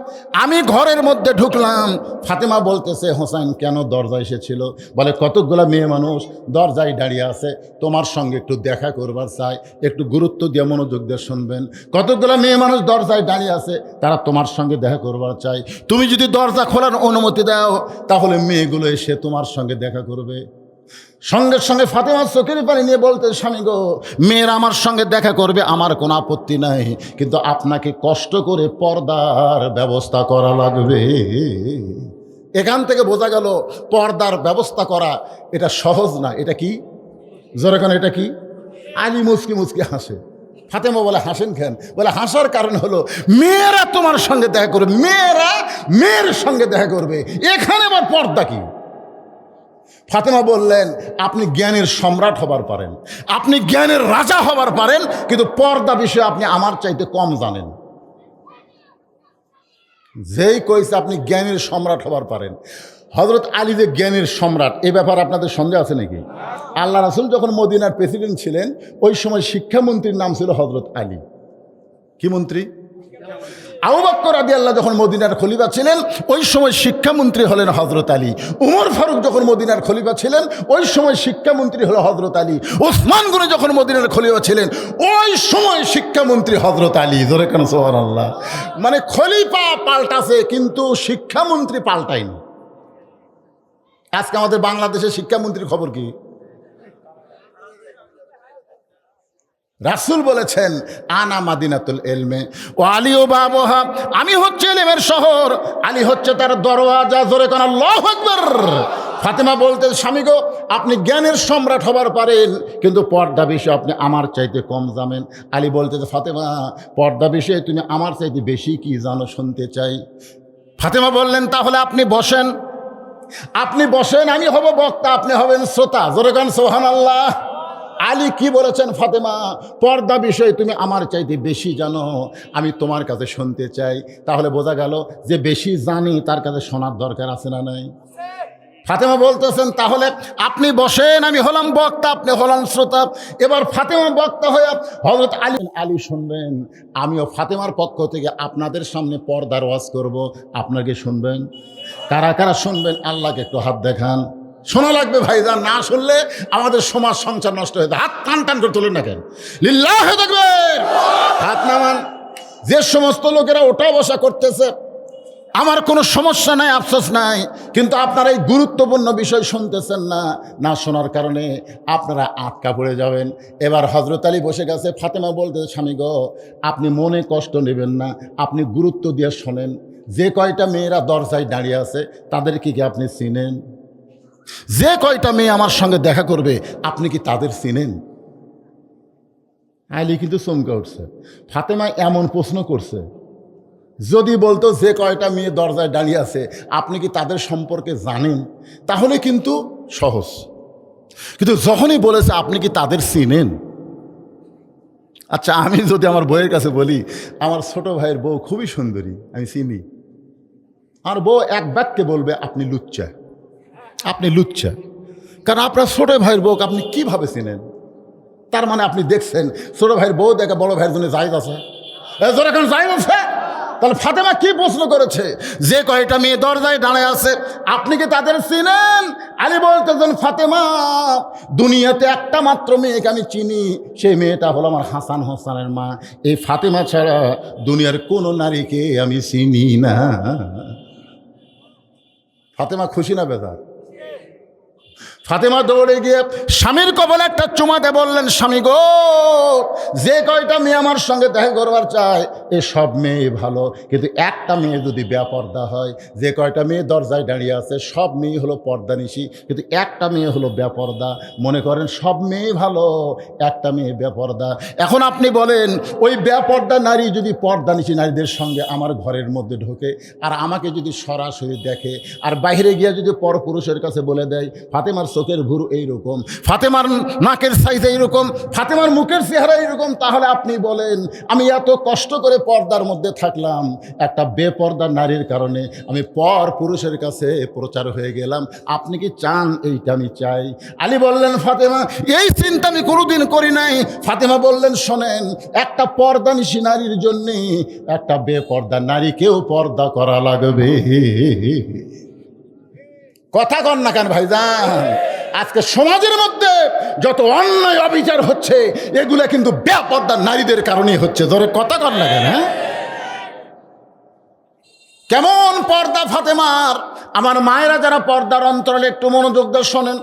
আমি ঘরের মধ্যে ঢুকলাম। ফাতেমা বলতেছে, হোসেন কেন দরজায় এসেছিল? বলে কতকগুলা মেয়ে মানুষ দরজায় দাঁড়িয়ে আছে, তোমার সঙ্গে একটু দেখা করবার চাই, একটু গুরুত্ব দিয়ে মনোযোগ দিয়ে শুনবেন। কতকগুলা মেয়ে মানুষ দরজায় দাঁড়িয়ে আছে, তারা তোমার সঙ্গে দেখা করবার চাই। তুমি যদি দরজা খোলার অনুমতি দাও তাহলে মেয়েগুলো এসে তোমার সঙ্গে দেখা করবে। সঙ্গে সঙ্গে ফাতেমা চোখের পানি নিয়ে বলতে, স্বামী গো, মেয়েরা আমার সঙ্গে দেখা করবে, আমার কোনো আপত্তি নাই, কিন্তু আপনাকে কষ্ট করে পর্দার ব্যবস্থা করা লাগবে। এখান থেকে বোঝা গেল পর্দার ব্যবস্থা করা এটা সহজ না। এটা কি জোরে কেন? এটা কি? আলী মুচকি মুচকি হাসে। ফাতেমা বলে, হাসেন কেন? বলে, হাসার কারণ হলো মেয়েরা তোমার সঙ্গে দেখা করবে, মেয়েরা মেয়ের সঙ্গে দেখা করবে, এখানে আবার পর্দা কি? ফাতেমা বললেন, আপনি জ্ঞানের সম্রাট হবার পারেন, আপনি জ্ঞানের রাজা হবার পারেন, কিন্তু পর্দা বিষয়ে আপনি আমার চাইতে কম জানেন। যেই কইছে আপনি জ্ঞানের সম্রাট হবার পারেন, হযরত আলী যে জ্ঞানের সম্রাট, এ ব্যাপারে আপনাদের সন্দেহ আছে নাকি? আল্লাহ রাসূল যখন মদিনার প্রেসিডেন্ট ছিলেন, ওই সময় শিক্ষামন্ত্রীর নাম ছিল হযরত আলী। কি মন্ত্রী? আবু বকর রাদিয়াল্লাহু যখন মদিনার খলিফা ছিলেন, ওই সময় শিক্ষামন্ত্রী হলেন হযরত আলী। উমর ফারুক যখন মদিনার খলিফা ছিলেন, ওই সময় শিক্ষামন্ত্রী হলো হযরত আলী। ওসমান গনি যখন মদিনার খলিফা ছিলেন, ওই সময় শিক্ষামন্ত্রী হযরত আলী। জোরে কেন সুবহানাল্লাহ? মানে খলিফা পাল্টাছে কিন্তু শিক্ষামন্ত্রী পাল্টায়নি। আজকে আমাদের বাংলাদেশের শিক্ষামন্ত্রীর খবর কি? রাসূল বলেছেন, আনা মাদিনাতুল ইলমে ও আলী ও বাবহা, আমি হচ্ছে ইলমের শহর, আলী হচ্ছে তার দরওয়াজা। জোরে কোন আল্লাহু আকবার। ফাতেমা বলতে, স্বামী গো, আপনি জ্ঞানের সম্রাট হবার পারেন, কিন্তু পর্দা বিষয়ে আপনি আমার চাইতে কম জানেন। আলী বলতে, ফাতেমা পর্দা বিষয়ে তুমি আমার চাইতে বেশি কি জানো, শুনতে চাই। ফাতেমা বললেন, তাহলে আপনি বসেন, আপনি বসেন, আমি হব বক্তা, আপনি হবেন শ্রোতা। জোরে কোন সুবহানাল্লাহ। আলী কি বলেছেন, ফাতেমা পর্দা বিষয়ে তুমি আমার চাইতে বেশি জানো, আমি তোমার কাছে শুনতে চাই। তাহলে বোঝা গেল যে বেশি জানি তার কাছে শোনার দরকার আছে না নাই? ফাতেমা বলতেছেন, তাহলে আপনি বসেন, আমি হলাম বক্তা, আপনি হলাম শ্রোতা। এবার ফাতেমা বক্তা হয়ে হযরত আলী শুনবেন, আমিও ফাতেমার পক্ষ থেকে আপনাদের সামনে পর্দার ওয়াজ করব, আপনাকে শুনবেন। কারা কারা শুনবেন আল্লাহকে একটু হাত দেখান। শোনা লাগবে ভাইজান, না শুনলে আমাদের সমাজ সংসার নষ্ট হয়ে যায়। হাত টান টান করে তোলেন না কেন? লিল্লাহি তাকবীর। হাত নামান। যে সমস্ত লোকেরা ওঠা বসা করতেছে, আমার কোনো সমস্যা নাই, আফসোস নাই, কিন্তু আপনারা এই গুরুত্বপূর্ণ বিষয় শুনতেছেন না, না শোনার কারণে আপনারা আটকা পড়ে যাবেন। এবার হযরত আলী বসে গেছে। ফাতেমা বলতে, স্বামী গো, আপনি মনে কষ্ট নেবেন না, আপনি গুরুত্ব দিয়ে শোনেন। যে কয়টা মেয়েরা দরজায় দাঁড়িয়ে আছে তাদেরকে কি আপনি চিনেন? যে কয়টা মেয়ে আমার সঙ্গে দেখা করবে আপনি কি তাদের চিনেন? আলী কিন্তু চমকে উঠছে। ফাতেমা এমন প্রশ্ন করছে, যদি বলতো যে কয়টা মেয়ে দরজায় দাঁড়িয়ে আছে আপনি কি তাদের সম্পর্কে জানেন, তাহলে কিন্তু সহজ। কিন্তু যখনই বলেছে আপনি কি তাদের চিনেন, আচ্ছা আমি যদি আমার বউয়ের কাছে বলি আমার ছোট ভাইয়ের বউ খুবই সুন্দরী, আমি চিনি, আর বউ এক বাক্যে বলবে আপনি লুচ্চা, আপনি লুচ্চা। কারণ আপনার ছোট ভাইয়ের বউকে আপনি কিভাবে চিনেন? তার মানে আপনি দেখছেন ছোট ভাইয়ের বউ দেখে বড় ভাইয়ের জন্য জায়েজ আছে, এখন জায়েজ আছে। তাহলে ফাতেমা কি প্রশ্ন করেছে, যে কয়টা মেয়ে দরজায় দাঁড়ায় আছে আপনি কি তাদের চিনেন? আলী বলতেছেন, ফাতেমা দুনিয়াতে একটা মাত্র মেয়েকে আমি চিনি, সেই মেয়েটা হলো আমার হাসান হোসেনের মা। এই ফাতেমা ছাড়া দুনিয়ার কোনো নারীকে আমি চিনি না। ফাতেমা খুশি না বেজার? ফাতেমা দৌড়ে গিয়ে স্বামীর কপালে একটা চুমাতে বললেন, স্বামী গো, যে কয়টা মেয়ে আমার সঙ্গে দেখা করবার চায় এ সব মেয়ে ভালো, কিন্তু একটা মেয়ে যদি বেপর্দা হয়, যে কয়টা মেয়ে দরজায় দাঁড়িয়ে আছে সব মেয়ে হলো পর্দানিশী, কিন্তু একটা মেয়ে হলো বেপর্দা। মনে করেন সব মেয়ে ভালো, একটা মেয়ে বেপর্দা। এখন আপনি বলেন, ওই বেপর্দা নারী যদি পর্দানিশী নারীদের সঙ্গে আমার ঘরের মধ্যে ঢোকে আর আমাকে যদি সরাসরি দেখে আর বাইরে গিয়ে যদি পরপুরুষের কাছে বলে দেয়, ফাতেমার চোখের ভুরু এইরকম, ফাতেমার নাকের সাইজ এইরকম, ফাতেমার মুখের চেহারা এইরকম, তাহলে আপনি বলেন আমি এত কষ্ট করে পর্দার মধ্যে থাকলাম, একটা বেপর্দার নারীর কারণে আমি পর পুরুষের কাছে প্রচার হয়ে গেলাম, আপনি কি চান এইটা আমি চাই? আলী বললেন ফাতেমা এই চিন্তা আমি কোনোদিন করি নাই। ফাতেমা বললেন শোনেন, একটা পর্দানিশী নারীর জন্য একটা বেপর্দা নারীকেও পর্দা করা লাগবে। কথা কন না কেন ভাইজান? আজকে সমাজের মধ্যে যত অন্যায় অবিচার হচ্ছে এগুলা কিন্তু বেপর্দা নারীদের কারণেই হচ্ছে। ধরে কথা কন না কেন? হ্যাঁ, কেমন পর্দা ফাতেমার! আমার মায়েরা যারা পর্দার অন্তরালে একটু মনোযোগ দিয়ে শোনেন,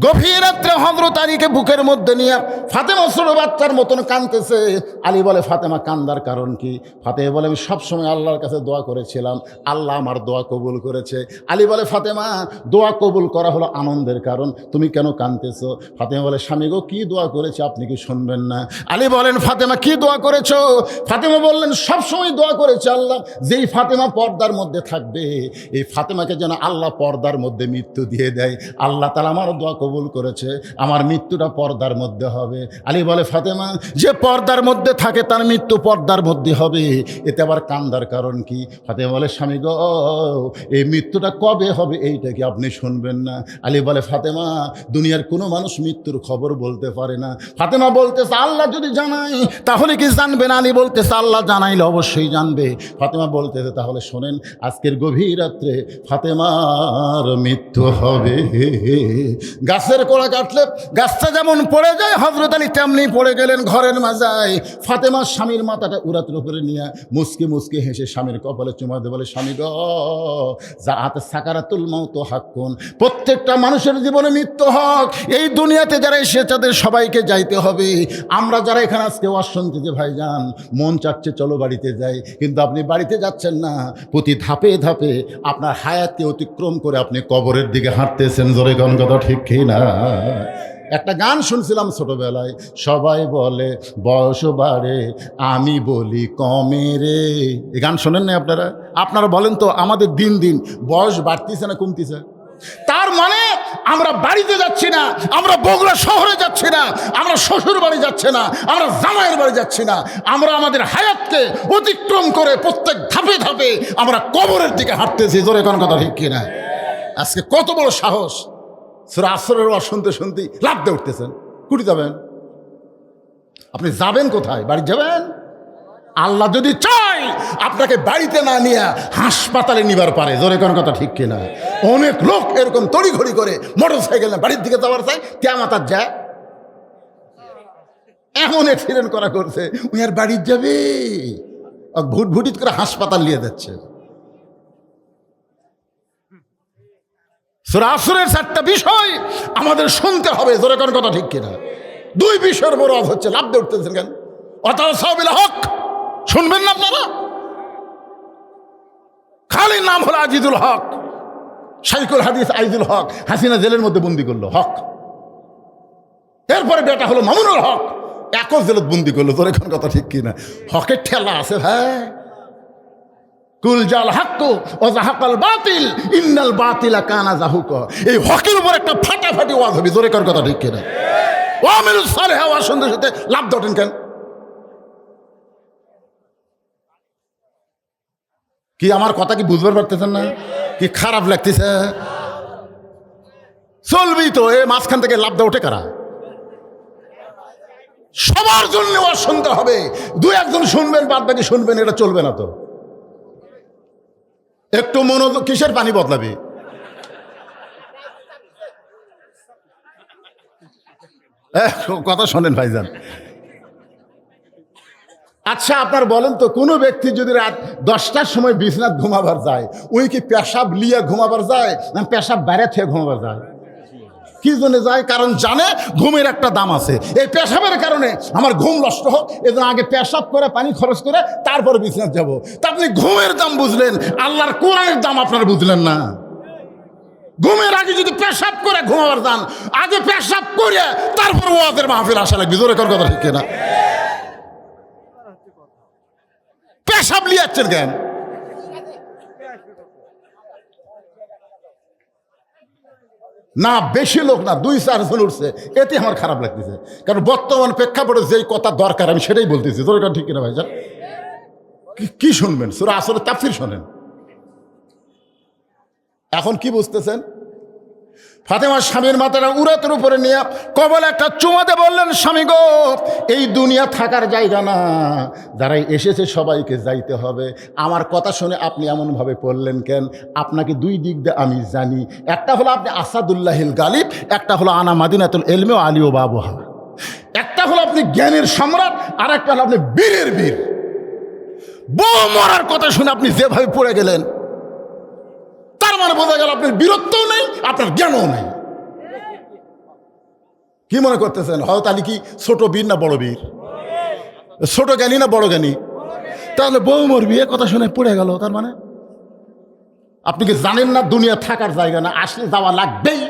গভীর রাত্রে হযরত আলীকে বুকের মধ্যে নিয়ে ফাতেমা ছোট বাচ্চার মতন কাঁদতেছে। আলী বলে ফাতেমা কান্দার কারণ কি? ফাতেমা বলে আমি সবসময় আল্লাহর কাছে দোয়া করেছিলাম, আল্লাহ আমার দোয়া কবুল করেছে। আলী বলে ফাতেমা দোয়া কবুল করা হলো আনন্দের কারণ, তুমি কেন কাঁদতেছো? ফাতেমা বলে স্বামী গো কি দোয়া করেছে আপনি কি শুনবেন না? আলী বলেন ফাতেমা কি দোয়া করেছো? ফাতেমা বললেন সবসময় দোয়া করেছে আল্লাহ যেই ফাতেমা পর্দার মধ্যে থাকবে এই ফাতেমাকে যেন আল্লাহ পর্দার মধ্যে মৃত্যু দিয়ে দেয়। আল্লাহ তাআলা আমার দোয়া কবুল করেছে, আমার মৃত্যুটা পর্দার মধ্যে হবে। আলী বলে ফাতেমা যে পর্দার মধ্যে থাকে তার মৃত্যু পর্দার মধ্যে হবে, এতে আবার কান্দার কারণ কি? ফাতেমা বলে স্বামী গো এই মৃত্যুটা কবে হবে এইটা কি আপনি শুনবেন না? আলী বলে ফাতেমা দুনিয়ার কোনো মানুষ মৃত্যুর খবর বলতে পারে না। ফাতেমা বলতেছে আল্লাহ যদি জানাই তাহলে কি জানবে না? আলী বলতেছে আল্লাহ জানাইলে অবশ্যই জানবে। ফাতেমা বলতেছে তাহলে শোনেন আজকের গভীর রাত্রে ফাতেমার মৃত্যু হবে। গাছের কোড়া কাটলে গাছটা যেমন পড়ে যায় হযরত আলী তেমনি পড়ে গেলেন ঘরের মাজায়। ফাতেমার স্বামীর মাথাটা উড়াতের উপরে নিয়ে মুসকি মুসকি হেসে স্বামীর কপালে চুমা দিয়ে বলে স্বামী গো যাআত সাকারাতুল মাউত হাক্কুন, প্রত্যেকটা মানুষের জীবনে মৃত্যু হক। এই দুনিয়াতে যারা এসে তাদের সবাইকে যাইতে হবে। আমরা যারা এখানে আজকে ওয়াজ শুনতেছি ভাইজান মন চাচ্ছে চলো বাড়িতে যাই, কিন্তু আপনি বাড়িতে যাচ্ছেন না, প্রতি ধাপে ধাপে আপনার হায়াতকে অতিক্রম করে আপনি কবরের দিকে হাঁটতেছেন। জোরে কোন কথা ঠিক কি না? একটা গান শুনছিলাম ছোটবেলায়, সবাই বলে বয়স বাড়ে আমি বলি কমে রে। এই গান শোনেন না আপনারা? আপনারা বলেন তো আমাদের দিন দিন বয়স বাড়তিছে না কমতিছে? তার মানে আমরা বাড়িতে যাচ্ছি না, আমরা বগুড়া শহরে যাচ্ছি না, আমরা শ্বশুর বাড়ি যাচ্ছি না, আমরা জামাইয়ের বাড়ি যাচ্ছি না, আমরা আমাদের হায়াতকে অতিক্রম করে প্রত্যেক ধাপে ধাপে আমরা কবরের দিকে হাঁটতেছি। জোরে কোন কথা ঠিক কিনা? আজকে কত বড় সাহস! সূরা আসরের ওয়াজ শুনতে শুনতে লাফ দিয়ে উঠতেছেন। কুটি যাবেন? আপনি যাবেন কোথায়? বাড়ি যাবেন? আল্লাহ যদি চায় আপনাকে বাড়িতে না নিয়ে হাসপাতালে নিবার পারে। জোরে কোন কথা ঠিক কিনা? অনেক লোক এরকম তড়িঘড়ি করে মোটর সাইকেল বাড়ির দিকে যাওয়ার চাই, কিয়ামত আর যায় এমন অ্যাক্সিডেন্ট করা করছে উনি আর বাড়ি যাবে ভুটভুটিত করে হাসপাতাল নিয়ে যাচ্ছে। সূরা আসরের 4টা বিষয় আমাদের শুনতে হবে। জোরে কোন কথা ঠিক কিনা? 2 বিষয়ের বড় হচ্ছে লাভ দিয়ে উঠতেছেন কেন? ওয়াতাওয়াসাউ বিল হক শুনবেন না আপনারা? খালি নাম হলো আজিজুল হক, শাইখুল হাদিস আইজুল হক। হাসিনা জেলের মধ্যে বন্দি করলো হক, এরপরে বেটা হলো মামুনুল হক, একও জেলত বন্দি করলো। তোর এখন কথা ঠিক কিনা? হকের ঠেলা আছে ভাই। কুল জাল হাক্কু ও জাহাকাল বাতিল ইন্নাল বাতিলা কানা জাহুকা। এই হকের উপর একটা ফাটাফাটি ওয়াজ হবে। জোরে কর কথা ঠিক কিনা? ওয়ামিলুস সালিহা ওয়াজ শুনতে শুনতে লাভ দটেন কেন? কি আমার কথা কি বুঝবার পারতেছেন না? কি খারাপ লাগতেছে? চলবি তো এ মাঝখান থেকে লাভ দেওয়া ওঠে কারা? সবার জন্য ওয়াজ শুনতে হবে। 2-1 শুনবেন বাদ বাকি শুনবেন, এটা চলবে না তো। একটু মনোযোগ। কিসের পানি বদলাবি? কথা শোনেন ভাইজান। আচ্ছা আপনার বলেন তো, কোনো ব্যক্তি যদি রাত 10টার সময় বিছনাত ঘুমাবার যায়, ওই কি পেশাব লিয়া ঘুমাবার যায় না পেশাব বাইরে থেকে ঘুমাবার যায়? কি জন্য যায়? কারণ জানে ঘুমের একটা দাম আছে। এই পেশাবের কারণে আমার ঘুম নষ্ট হোক এজন্য আগে পেশাব করে পানি খরচ করে তারপর বিছনাত যাব। তা আপনি ঘুমের দাম বুঝলেন, আল্লাহর কোরআনের দাম আপনারা বুঝলেন না। ঘুমের আগে যদি পেশাব করে ঘুমাবার যান, আগে পেশাব করে তারপর ওয়াজের মাহফিল আসা লাগবে। জোরে কর কথা ঠিক না? পেশাব লিয়াচ্ছেন কেন? না বেশি লোক না, 2-4 জন উঠছে, এতে আমার খারাপ লাগতেছে। কারণ বর্তমান প্রেক্ষাপটে যেই কথা দরকার আমি সেটাই বলতেছি। দরকার ঠিক কিনা ভাইজান? কি শুনবেন? সূরা আসরে তাফসীর শোনেন। এখন কি বুঝতেছেন? ফাতেমার স্বামীর মাথাটা উরাতের উপরে নিয়ে কবলে একটা চুমাতে বললেন, স্বামী গো, এই দুনিয়া থাকার জায়গা না, যারাই এসেছে সবাইকে যাইতে হবে। আমার কথা শুনে আপনি এমনভাবে পড়লেন কেন? আপনাকে দুই দিক দিয়ে আমি জানি। একটা হলো আপনি আসাদুল্লাহিল গালিব, একটা হলো আনা মাদিনাতুল ইলমি ওয়া আলী ওয়া বাবুহা। একটা হলো আপনি জ্ঞানের সম্রাট, আর একটা হলো আপনি বীরের বীর। বউ মরার কথা শুনে আপনি যেভাবে পড়ে গেলেন, তার মানে বোঝা গেল আপনার বীরত্বও নেই, আপনার জ্ঞানও নেই। কি মনে করতেছেন? হয়তো আলী কি ছোট বীর না বড় বীর? ছোট জ্ঞানী না বড় জ্ঞানী? তাহলে বউ মরবি এ কথা শুনে পড়ে গেল। তার মানে আপনি কি জানেন না দুনিয়া থাকার জায়গা না, আসলে যাওয়া লাগবেই।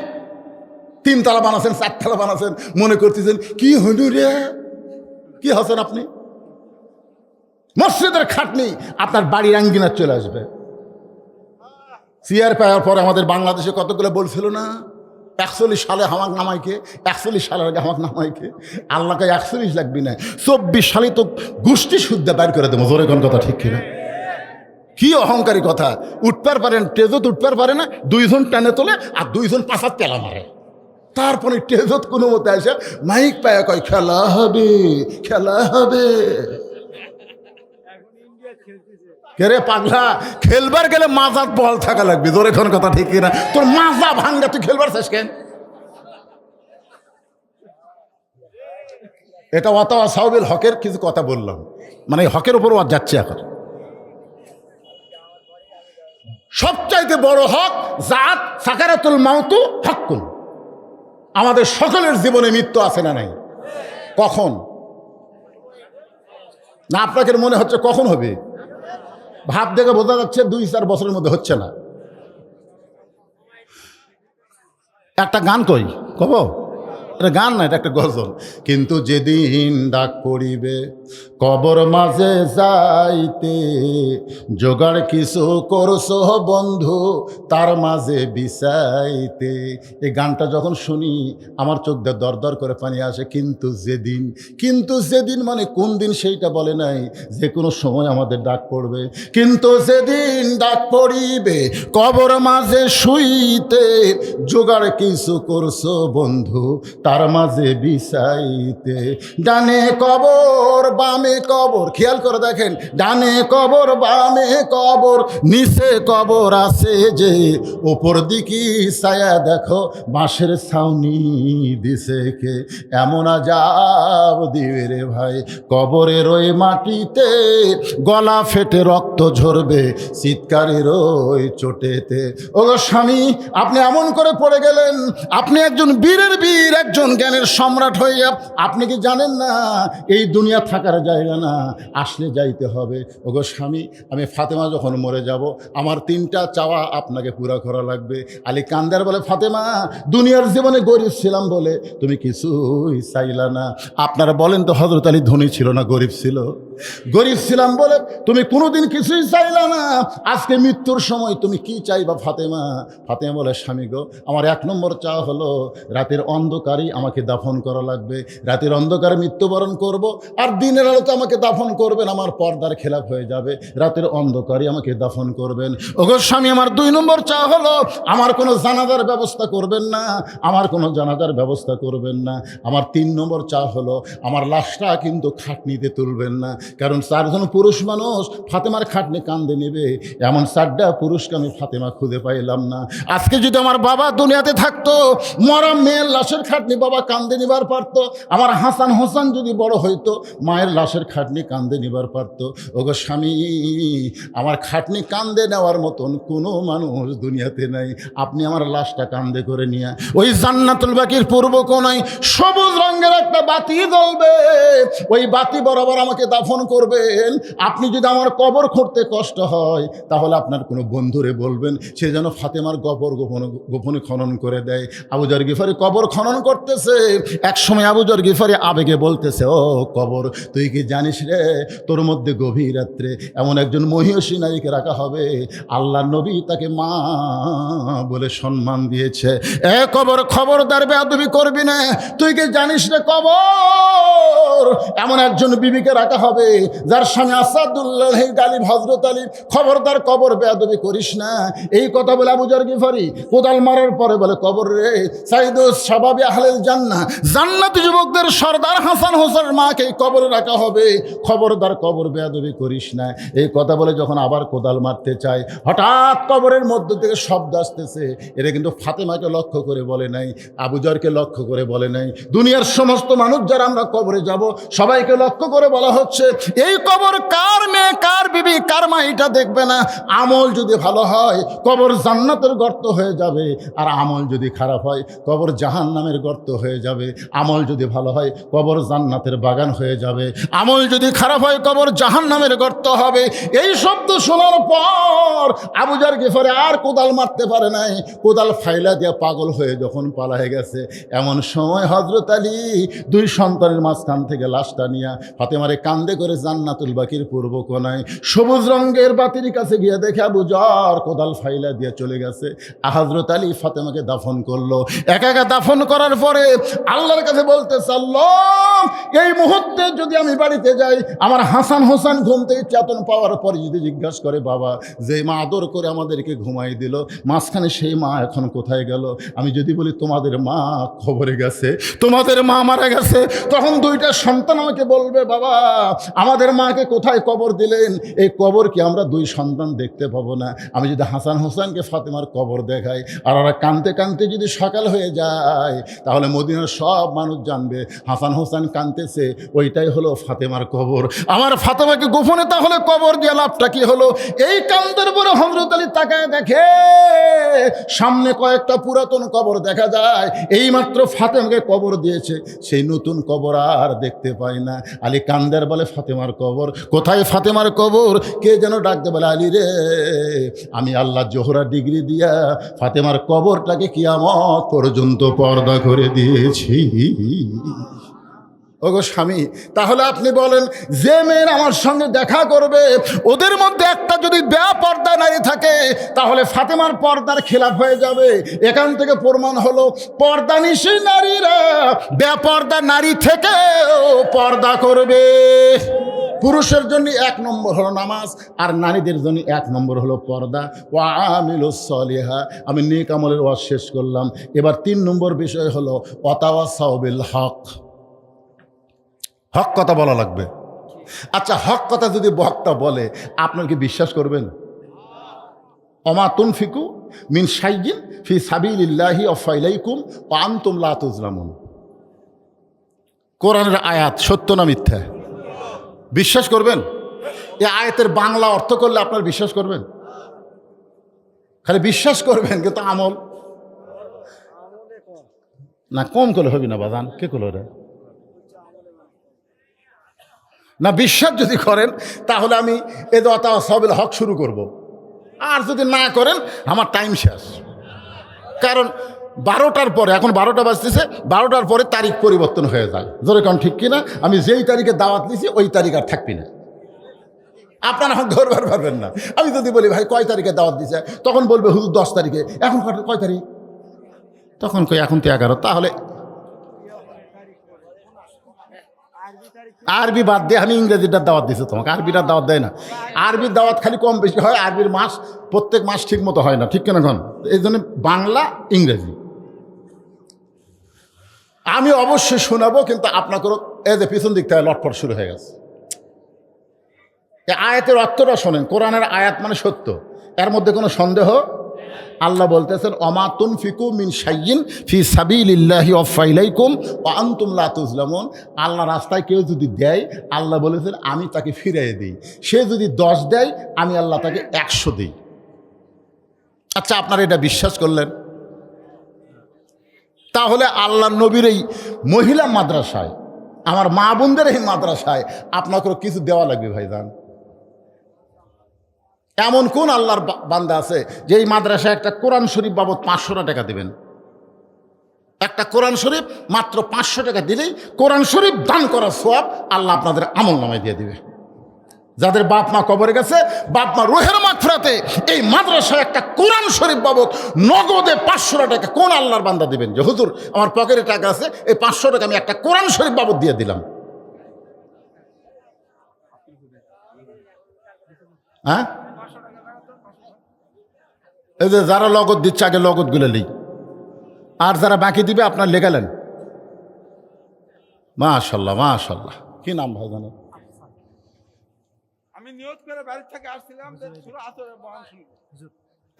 3 তলা বানাচ্ছেন, 4 তলা বানাচ্ছেন, মনে করতেছেন কি হইল রে? কি হচ্ছেন আপনি? মসজিদের খাটনি আপনার বাড়ির আঙ্গিনা চলে আসবে। চেয়ার পাওয়ার পরে আমাদের বাংলাদেশে কতগুলো বলছিল না, 41 সালে হামাক নামাইকে, 41 সালের আগে হামাক নামাইকে, আল্লাহকে 41 লাগবি না, 24 সালে তো গোষ্ঠী শুদ্ধ বাইর করে দেবো। জোরে কোন কথা ঠিক কিনা? কি অহংকারী কথা! উঠবার পারেন, টেজত উঠবার পারে না, 2 জন টেনে তোলে আর 2 জন পাশার তেলা মারে। তারপরে টেজত কোনো মতে আসে মাইক পায়া কয় খেলা হবে, খেলা হবে। কেরে পাগলা, খেলবার গেলে মাজার বল থাকা লাগবে। তোর এখন কথা ঠিক না? তোর মাজা ভাঙ্গা, তুই খেলবার চাস কেন? এটা ওয়াতাওয়া সাউবিল হকের কিছু কথা বললাম, মানে হকের উপর যাচ্ছে। এখন সবচাইতে বড় হক জাত সাকারাতুল মাউতু হকুন। আমাদের সকলের জীবনে মৃত্যু আছে না নাই? কখন না আপনাকে মনে হচ্ছে কখন হবে? ভাব দেখে বোঝা যাচ্ছে 2-4 বছরের মধ্যে হচ্ছে না। একটা গান কই কব, এটা গান না, এটা একটা গজল। কিন্তু যেদিন ডাক পড়িবে কবর মাঝে যাইতে, জোগাড় কিছু করছো বন্ধু তার মাঝে বিছাইতে। এই গানটা যখন শুনি আমার চোখ দিয়ে দর দর করে পানি আসে। কিন্তু যেদিন মানে কোন দিন সেইটা বলে নাই, যে কোনো সময় আমাদের ডাক পড়বে। কিন্তু যেদিন ডাক পড়িবে কবর মাঝে শুইতে, জোগাড় কিছু করছো বন্ধু তার মাঝে বিছাইতে। ডানে কবর বামে কবর, খেয়াল করে দেখেন, ডানে কবর বামে কবর, নিচে কবর আছে যে, ওপর দিকে ছায়া দেখো বাঁশের ছাউনি দিছে কে। এমন আজাব দিবে রে ভাই কবরের ওই মাটিতে, গলা ফেটে রক্ত ঝরবে চিৎকারের ওই চোটেতে। ও স্বামী, আপনি এমন করে পড়ে গেলেন, আপনি একজন বীরের বীর, একজন জ্ঞানের সম্রাট হইয়া আপনি কি জানেন না এই দুনিয়া থাকার জায়গা না, আসলে যাইতে হবে। ওগো স্বামী, আমি ফাতেমা যখন মরে যাব, আমার 3টা চাওয়া আপনাকে পুরা করা লাগবে। আলী কান্দার বলে, ফাতেমা, দুনিয়ার জীবনে গরিব ছিলাম বলে তুমি কিছুই চাইলা না। আপনারা বলেন তো, হযরত আলী ধনী ছিল না গরিব ছিল? গরিব ছিলাম বলে তুমি কোনোদিন কিছুই চাইলা না। আজকে মৃত্যুর সময় তুমি কি চাইবা ফাতেমা? ফাতেমা বলে, স্বামী গো, আমার 1 নম্বর চাওয়া হলো রাতের অন্ধকারেই আমাকে দাফন করা লাগবে। রাতের অন্ধকারে মৃত্যুবরণ করব, আর দিনের আলোতে আমাকে দাফন করবেন, আমার পর্দার খেলাফ হয়ে যাবে। রাতের অন্ধকারে আমাকে দাফন করবেন। ওগো স্বামী, আমার 2 নম্বর চাওয়া হলো আমার কোনো জানাজার ব্যবস্থা করবেন না, আমার কোনো জানাজার ব্যবস্থা করবেন না। আমার 3 নম্বর চাওয়া হলো আমার লাশটা কিন্তু খাটনিতে তুলবেন না, কারণ 4 জন পুরুষ মানুষ ফাতেমার খাটনি কান্দে নেবে, এমন 4টা পুরুষকে আমি ফাতেমা খুঁজে পাইলাম না। আজকে যদি আমার বাবা দুনিয়াতে থাকতো, মরা মেয়ের লাশের খাটনি বাবা কান্দে নিবার পারতো। আমার হাসান হোসেন যদি বড় হইতো, মায়ের লাশের খাটনি কান্দে নিবার পারতো। ওগো স্বামী, আমার খাটনি কান্দে নেওয়ার মতন কোনো মানুষ দুনিয়াতে নাই। আপনি আমার লাশটা কান্দে করে নিয়ে ওই জান্নাতুল বাকির পূর্ব কোণায় সবুজ রঙের একটা বাতি জ্বলবে, ওই বাতি বরাবর আমাকে দাফন দাফন করবেন, আপনি যদি আমার কবর খুঁড়তে কষ্ট হয় তাহলে আপনার কোনো বন্ধুরে বলবেন সে যেন ফাতেমার কবর গোপনে খনন করে দেয়। আবু যর গিফারি কবর খনন করতেছে, এক সময় আবু যর গিফারি আবেগে বলতেছে, ও কবর, তুই কি জানিস রে, তোর মধ্যে গভীর রাত্রে এমন একজন মহিষী নারীকে রাখা হবে, আল্লাহ নবী তাকে মা বলে সম্মান দিয়েছে। এ কবর, খবরদার বেয়াদবি করবি না। তুই কি জানিস রে কবর, এমন একজন বিবিকে রাখা হবে যার স্বামী আসাদুল্লাহ গালিব হযরত আলী, খবরদার কবর বেয়াদবি করিস না। এই কথা বলে আবু যর গিফারি কোদাল মারার পরে বলে, কবর রে সাইদুস শাবাবি আহলিল জান্নাহ, জান্নাতি যুবকদের সর্দার হাসান হোসেনের মাকে কবরে রাখা হবে, খবরদার কবর বেয়াদবি করিস না। এই কথা বলে যখন আবার কোদাল মারতে চায়, হঠাৎ কবরের মধ্য থেকে শব্দ আসতেছে। এটা কিন্তু ফাতেমাকে লক্ষ্য করে বলে নাই, আবু যরকে লক্ষ্য করে বলে নাই, দুনিয়ার সমস্ত মানুষ যারা আমরা কবরে যাব সবাইকে লক্ষ্য করে বলা হচ্ছে, এই কবর কার মেয়ে, কার বিবি, কার মা, এটা দেখবে না। আমল যদি ভালো হয় কবর জান্নাতের গর্ত হয়ে যাবে, আর আমল যদি খারাপ হয় কবর জাহান্নামের গর্ত হয়ে যাবে। আমল যদি ভালো হয় কবর জান্নাতের বাগান হয়ে যাবে, আমল যদি খারাপ হয় কবর জাহান্নামের গর্ত হবে। এই শব্দ শোনার পর আবু যর গিফারি আর কোদাল মারতে পারে নাই, কোদাল ফাইলা দিয়ে পাগল হয়ে যখন পালায়ে গেছে, এমন সময় হযরত আলী দুই সন্তানের মাঝখান থেকে লাশটা নিয়ে ফাতেমারে কান্দে করে জান্নাতুল বাকির পূর্ব কোনায় সবুজ রঙের বাতির কাছে গিয়ে দেখে আবু যর কোদাল ফাইলা দিয়ে চলে গেছে। হযরত আলী ফাতেমাকে দাফন করলো। একা একা দাফন করার পরে আল্লাহর কাছে বলতেছে, আল্লাহ, এই মুহূর্তে যদি আমি বাড়িতে যাই, আমার হাসান হোসেন ঘুম থেকে চেতন পাওয়ার পরে যদি জিজ্ঞাসা করে, বাবা, যে মা আদর করে আমাদেরকে ঘুমাই দিল, মাঝখানে সেই মা এখন কোথায় গেল? আমি যদি বলি তোমাদের মা খবরে গেছে, তোমাদের মা মারা গেছে, তখন দুইটা সন্তান আমাকে বলবে, বাবা, আমাদের মাকে কোথায় কবর দিলেন? এই কবর কি আমরা দুই সন্তান দেখতে পাবো না? আমি যদি হাসান হোসেনকে ফাতেমার কবর দেখাই আর ওরা কাঁদতে কাঁদতে যদি সকাল হয়ে যায়, তাহলে মদিনার সব মানুষ জানবে হাসান হোসেন কাঁদতেছে, ওইটাই হলো ফাতেমার কবর। আমার ফাতেমাকে গোপনে তাহলে কবর দিয়ে লাভটা কি হলো? এই কান্দের পরে হযরত আলী তাকায় দেখে সামনে কয়েকটা পুরাতন কবর দেখা যায়, এইমাত্র ফাতেমাকে কবর দিয়েছে, সেই নতুন কবর আর দেখতে পায় না। আলী কান্দের বলে, ফাতেমার কবর কোথায়? ফাতেমার কবর কে যেন ডাকতে বলে, আলী রে, আমি আল্লাহ জোহরা ডিগ্রি দিয়া ফাতেমার কবরটাকে কিয়ামত পর্যন্ত পর্দা করে দিয়েছি। ওগো স্বামী, তাহলে আপনি বলেন, যে মেয়ের আমার সঙ্গে দেখা করবে ওদের মধ্যে একটা যদি বেপর্দা নারী থাকে, তাহলে ফাতেমার পর্দার খেলাফ হয়ে যাবে। এখান থেকে প্রমাণ হলো পর্দানিশী নারীরা বেপর্দা নারী থেকেও পর্দা করবে। পুরুষের জন্য 1 নম্বর হলো নামাজ, আর নারীদের জন্য 1 নম্বর হলো পর্দা। ওয়া আমিলুস সলিহা, আমি নেক আমলের ওয়াজ শেষ করলাম। এবার 3 নম্বর বিষয় হলো ওয়াতাওয়াসাউ বিল হক। হক কথা বলা লাগবে। আচ্ছা, হক কথা যদি বক্তা বলে আপনার কি বিশ্বাস করবেন? ওমা তুনফিকু মিন শাইইন ফি সাবিলিল্লাহি আফাইলাইকুম ওয়া আনতুম লা তুজলামুন। কোরআনের আয়াত, সত্য না মিথ্যা? বিশ্বাস করবেন? এই আয়াতের বাংলা অর্থ করলে আপনার বিশ্বাস করবেন? খালি বিশ্বাস করবেন, কিন্তু আমল না। কম করলে হবে না বাজান, কে করলো রে? না, বিশ্বাস যদি করেন তাহলে আমি এ ওয়াতাওয়াসাউল হক শুরু করব, আর যদি না করেন আমার টাইম শেষ। কারণ 12টার পরে, এখন 12টা বাজতেছে, 12টার পরে তারিখ পরিবর্তন হয়ে যায়। জোরে কারণ ঠিক কিনা? আমি যেই তারিখে দাওয়াত দিয়েছি ওই তারিখ আর থাকবি না। আপনারা এখন ধরবার পারবেন না। আমি যদি বলি, ভাই কয় তারিখে দাওয়াত দিছে, তখন বলবে হুজুর 10 তারিখে। এখন কয় তারিখ? তখন কই এখন তো 11। তাহলে আরবি বাদ দিয়ে আমি ইংরেজিটার দাওয়াত দিছি তোমাকে, আরবিটার দাওয়াত দেয় না। আরবির দাওয়াত খালি কম বেশি হয়, আরবির মাস প্রত্যেক মাস ঠিক মতো হয় না, ঠিক কেন? এখন এই জন্য বাংলা ইংরেজি আমি অবশ্যই শোনাবো, কিন্তু আপনাকেও এই যে পিছন দিক থেকে লটফট শুরু হয়ে গেছে। এই আয়াতের অর্থটা শোনেন। কোরআনের আয়াত মানে সত্য, এর মধ্যে কোনো সন্দেহ। আল্লাহ বলতেছেন, ওমা তুনফিকু মিন শাইইন ফি সাবিলিল্লাহি ওয়াফাইলাইকুম ওয়া আনতুম লা তুজলামুন। আল্লাহ রাস্তায় কেউ যদি দেয়, আল্লাহ বলেছেন আমি তাকে ফিরিয়ে দিই। সে যদি 10 দেয়, আমি আল্লাহ তাকে 100 দিই। আচ্ছা, আপনারা এটা বিশ্বাস করলেন? তাহলে আল্লাহ নবীর এই মহিলা মাদ্রাসায় আমার মা বোনদের এই মাদ্রাসায় আপনাকেও কিছু দেওয়া লাগবে ভাইজান। এমন কোন আল্লাহর বান্দা আছে যে এই মাদ্রাসায় একটা কোরআন শরীফ বাবদ 500 টাকা দেবেন? একটা কোরআন শরীফ মাত্র 500 টাকা দিলেই কোরআন শরীফ দান করার সওয়াব আল্লাহ আপনাদের আমল নামায় দিয়ে দিবে। যাদের বাপ মা কবরে গেছে, বাপ মা রুহের মাগফিরাতে এই মাদ্রাসায় একটা কোরআন শরীফ বাবদ নগদে 500 টাকা কোন আল্লাহর বান্দা দিবেন যে হুজুর আমার পকেটে টাকা আছে, এই 500 টাকা আমি একটা কোরআন শরীফ বাবদ দিয়ে দিলাম? হ্যাঁ, এই যে যারা লগত দিচ্ছে আগে লগত গুলো নেই, আর যারা বাকি দিবে আপনার লেখালেন। মাশাল্লাহ মাশাল্লাহ। কি নাম ভাই জানেন?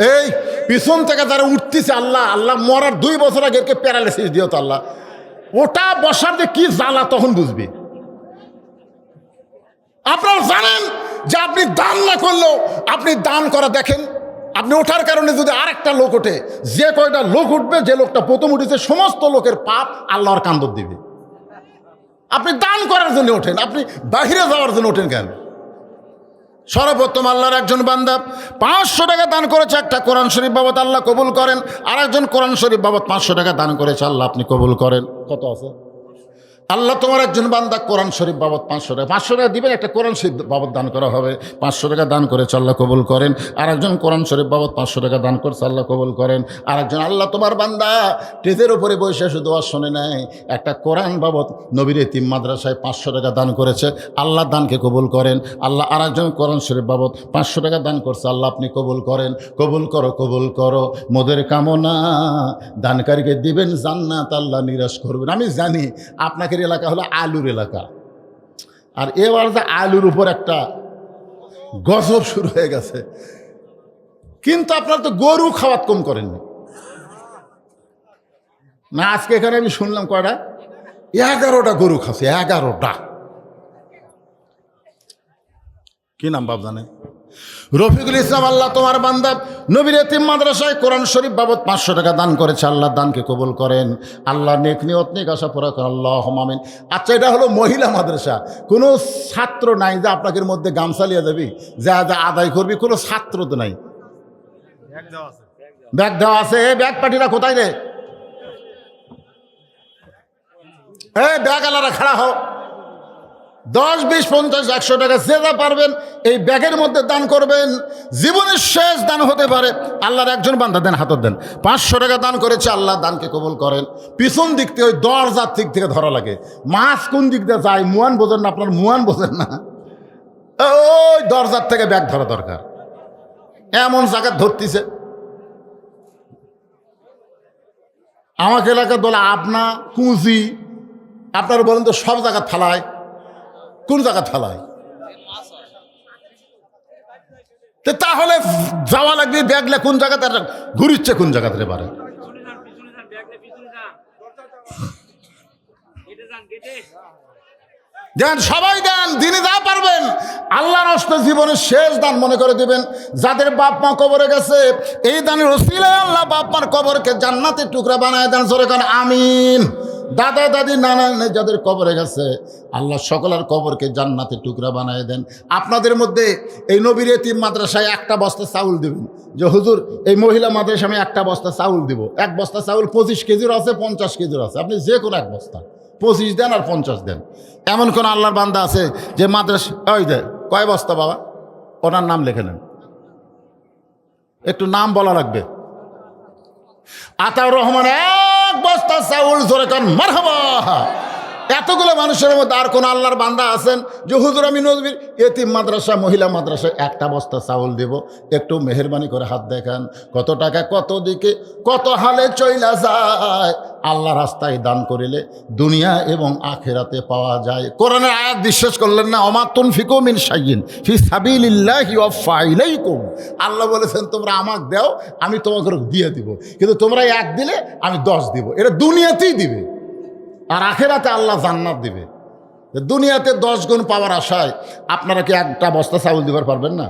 এই পিছন থেকে যারা উঠতেছে, আল্লাহ আল্লাহ মরার 2 বছর আগে প্যারালাইসিস দিও তো আল্লাহ, ওটা বসার যে কি জ্বালা তখন বুঝবি। আপনারা জানেন যে আপনি দান না করলেও আপনি দান করা দেখেন, আপনি ওঠার কারণে যদি আরেকটা লোক ওঠে, যে কয়টা লোক উঠবে, যে লোকটা প্রথম উঠেছে সমস্ত লোকের পাপ আল্লাহর কান্দর দিবে। আপনি দান করার জন্য ওঠেন, আপনি বাহিরে যাওয়ার জন্য ওঠেন কেন? সর্বপ্রথম আল্লাহর একজন বান্দা 500 টাকা দান করেছে একটা কোরআন শরীফ বাবদ, আল্লাহ কবুল করেন। আর একজন কোরআন শরীফ বাবদ 500 টাকা দান করেছে, আল্লাহ আপনি কবুল করেন। কত আছে? আল্লাহ তোমার একজন বান্দা কোরআন শরীফ বাবদ 500 টাকা, 500 টাকা দিবেন, একটা কোরআন শরীফ বাবদ দান করা হবে। 500 টাকা দান করেছে, আল্লাহ কবুল করেন। আর একজন কোরআন শরীফ বাবদ 500 টাকা দান করছে, আল্লাহ কবুল করেন। আর একজন আল্লাহ তোমার বান্দা টেজের উপরে বসে শুধু আর শোনে নাই, একটা কোরআন বাবদ নবীর এতিম মাদ্রাসায় 500 টাকা দান করেছে, আল্লাহ দানকে কবুল করেন। আল্লাহ আর একজন কোরআন শরীফ বাবদ 500 টাকা দান করছে, আল্লাহ আপনি কবুল করেন। কবুল করো, কবুল করো, মোদের কামনা দানকারীকে দিবেন জান্নাত, আল্লাহ নিরাশ করবেন। আমি জানি আপনাকে এলাকা হলো আলুর এলাকা, আর এবার যে আলুর উপর একটা গজব শুরু হয়ে গেছে, কিন্তু আপনারা তো গরু খাওয়াত কম করেননি না? আজকে এখানে আমি শুনলাম কয়টা, 11টা গরু খাচ্ছে, 11টা। কি নাম বাপ জানেন? রফিকুল ইসলাম। আল্লাহ তোমার বান্দা নবীর এতিম মাদ্রাসায় কোরআন শরীফ বাবদ 500 টাকা দান করেছে, আল্লাহ দানকে কবুল করেন। আল্লাহ নেক নিয়ত নেক আশা পুরা করেন, আল্লাহুম্মা আমিন। আচ্ছা, এটা হলো মহিলা মাদ্রাসা, কোনো ছাত্র নাই যে আপনাকে মধ্যে গামছা লিয়ে যাবি, যা যা আদায় করবি, কোনো ছাত্র তো নাই। ব্যাগ দেওয়া আছে। ব্যাগ পার্টিরা কোথায় রে? ব্যাগ আলারা খাড়া হও। 10, 20, 50, 100 টাকা যে যা পারবেন এই ব্যাগের মধ্যে দান করবেন। জীবনের শেষ দান হতে পারে। আল্লাহর একজন বান্দা দেন, হাতত দেন, 500 টাকা দান করেছে, আল্লাহ দানকে কবুল করেন। পিছন দিক থেকে ওই দরজার দিক থেকে ধরা লাগে, মাছ কোন দিক দিয়ে যায় মুয়ান বোঝেন না, আপনার মুয়ান বোঝেন না, ওই দরজার থেকে ব্যাগ ধরা দরকার। এমন জায়গা ধরতেছে। আমাকে এলাকার বলে আপনা কুঁজি, আপনারা বলেন তো সব জায়গা থালায়, কোন জায়গা থালায়? তাহলে যাওয়া লাগবে ব্যাগলে কোন জায়গাতে ঘুরিচ্ছে, কোন জায়গাতে পারে। দেন, সবাই দেন, দিনে যা পারবেন আল্লাহর রাস্তায় জীবনের শেষ দান মনে করে দিবেন। যাদের বাপ মা কবরে গেছে, এই দানের ওসিলায় আল্লাহ বাপ মার কবরকে জান্নাতের টুকরা বানায় দেন। জোরে কান আমিন। দাদা দাদি নানা যাদের কবরে গেছে, আল্লাহ সকলের কবরকে জান্নাতের টুকরা বানায় দেন। আপনাদের মধ্যে এই নবীর এতিম মাদ্রাসায় একটা বস্তা চাউল দেবেন, যে হুজুর এই মহিলা মাদ্রাসায় আমি একটা বস্তা চাউল দিব। এক বস্তা চাউল 25 কেজির আছে, 50 কেজির আছে, আপনি যে কোনো এক বস্তা 25 দেন আর 50 দেন। এমন কোন আল্লাহর বান্দা আছে যে মাদ্রাসা ওই দেয় কয় বস্তা? বাবা ওনার নাম লিখে নেন, একটু নাম বলা লাগবে। আতাউর রহমান 1 বস্তা চাউল। জোরে কান মারহাবা। এতগুলো মানুষের মধ্যে আর কোন আল্লাহর বান্দা আছেন যে হুজুর আমি নবীর এতিম মাদ্রাসা মহিলা মাদ্রাসায় একটা বস্তা চাউল দেব? একটু মেহেরবানি করে হাত দেখান। কত টাকা কত দিকে কত হালে চইলা যায়, আল্লাহ রাস্তায় দান করিলে দুনিয়া এবং আখেরাতে পাওয়া যায়। কোরআনের আয়াত বিশ্বাস করলেন না? ওমা তুনফিকু মিন শাইইন ফি সাবিলিল্লাহি ওয়াফা ইলাইকুম। আল্লাহ বলেছেন তোমরা আমাকে দাও, আমি তোমাকে দিয়ে দিব, কিন্তু তোমরা 1 দিলে আমি 10 দিব। এটা দুনিয়াতেই দিবে, আর আখেরাতে আল্লাহ জান্নাত দিবে। দুনিয়াতে 10 গুণ পাওয়ার আশায় আপনারা কি একটা বস্তা চাউল দিবার পারবেন না?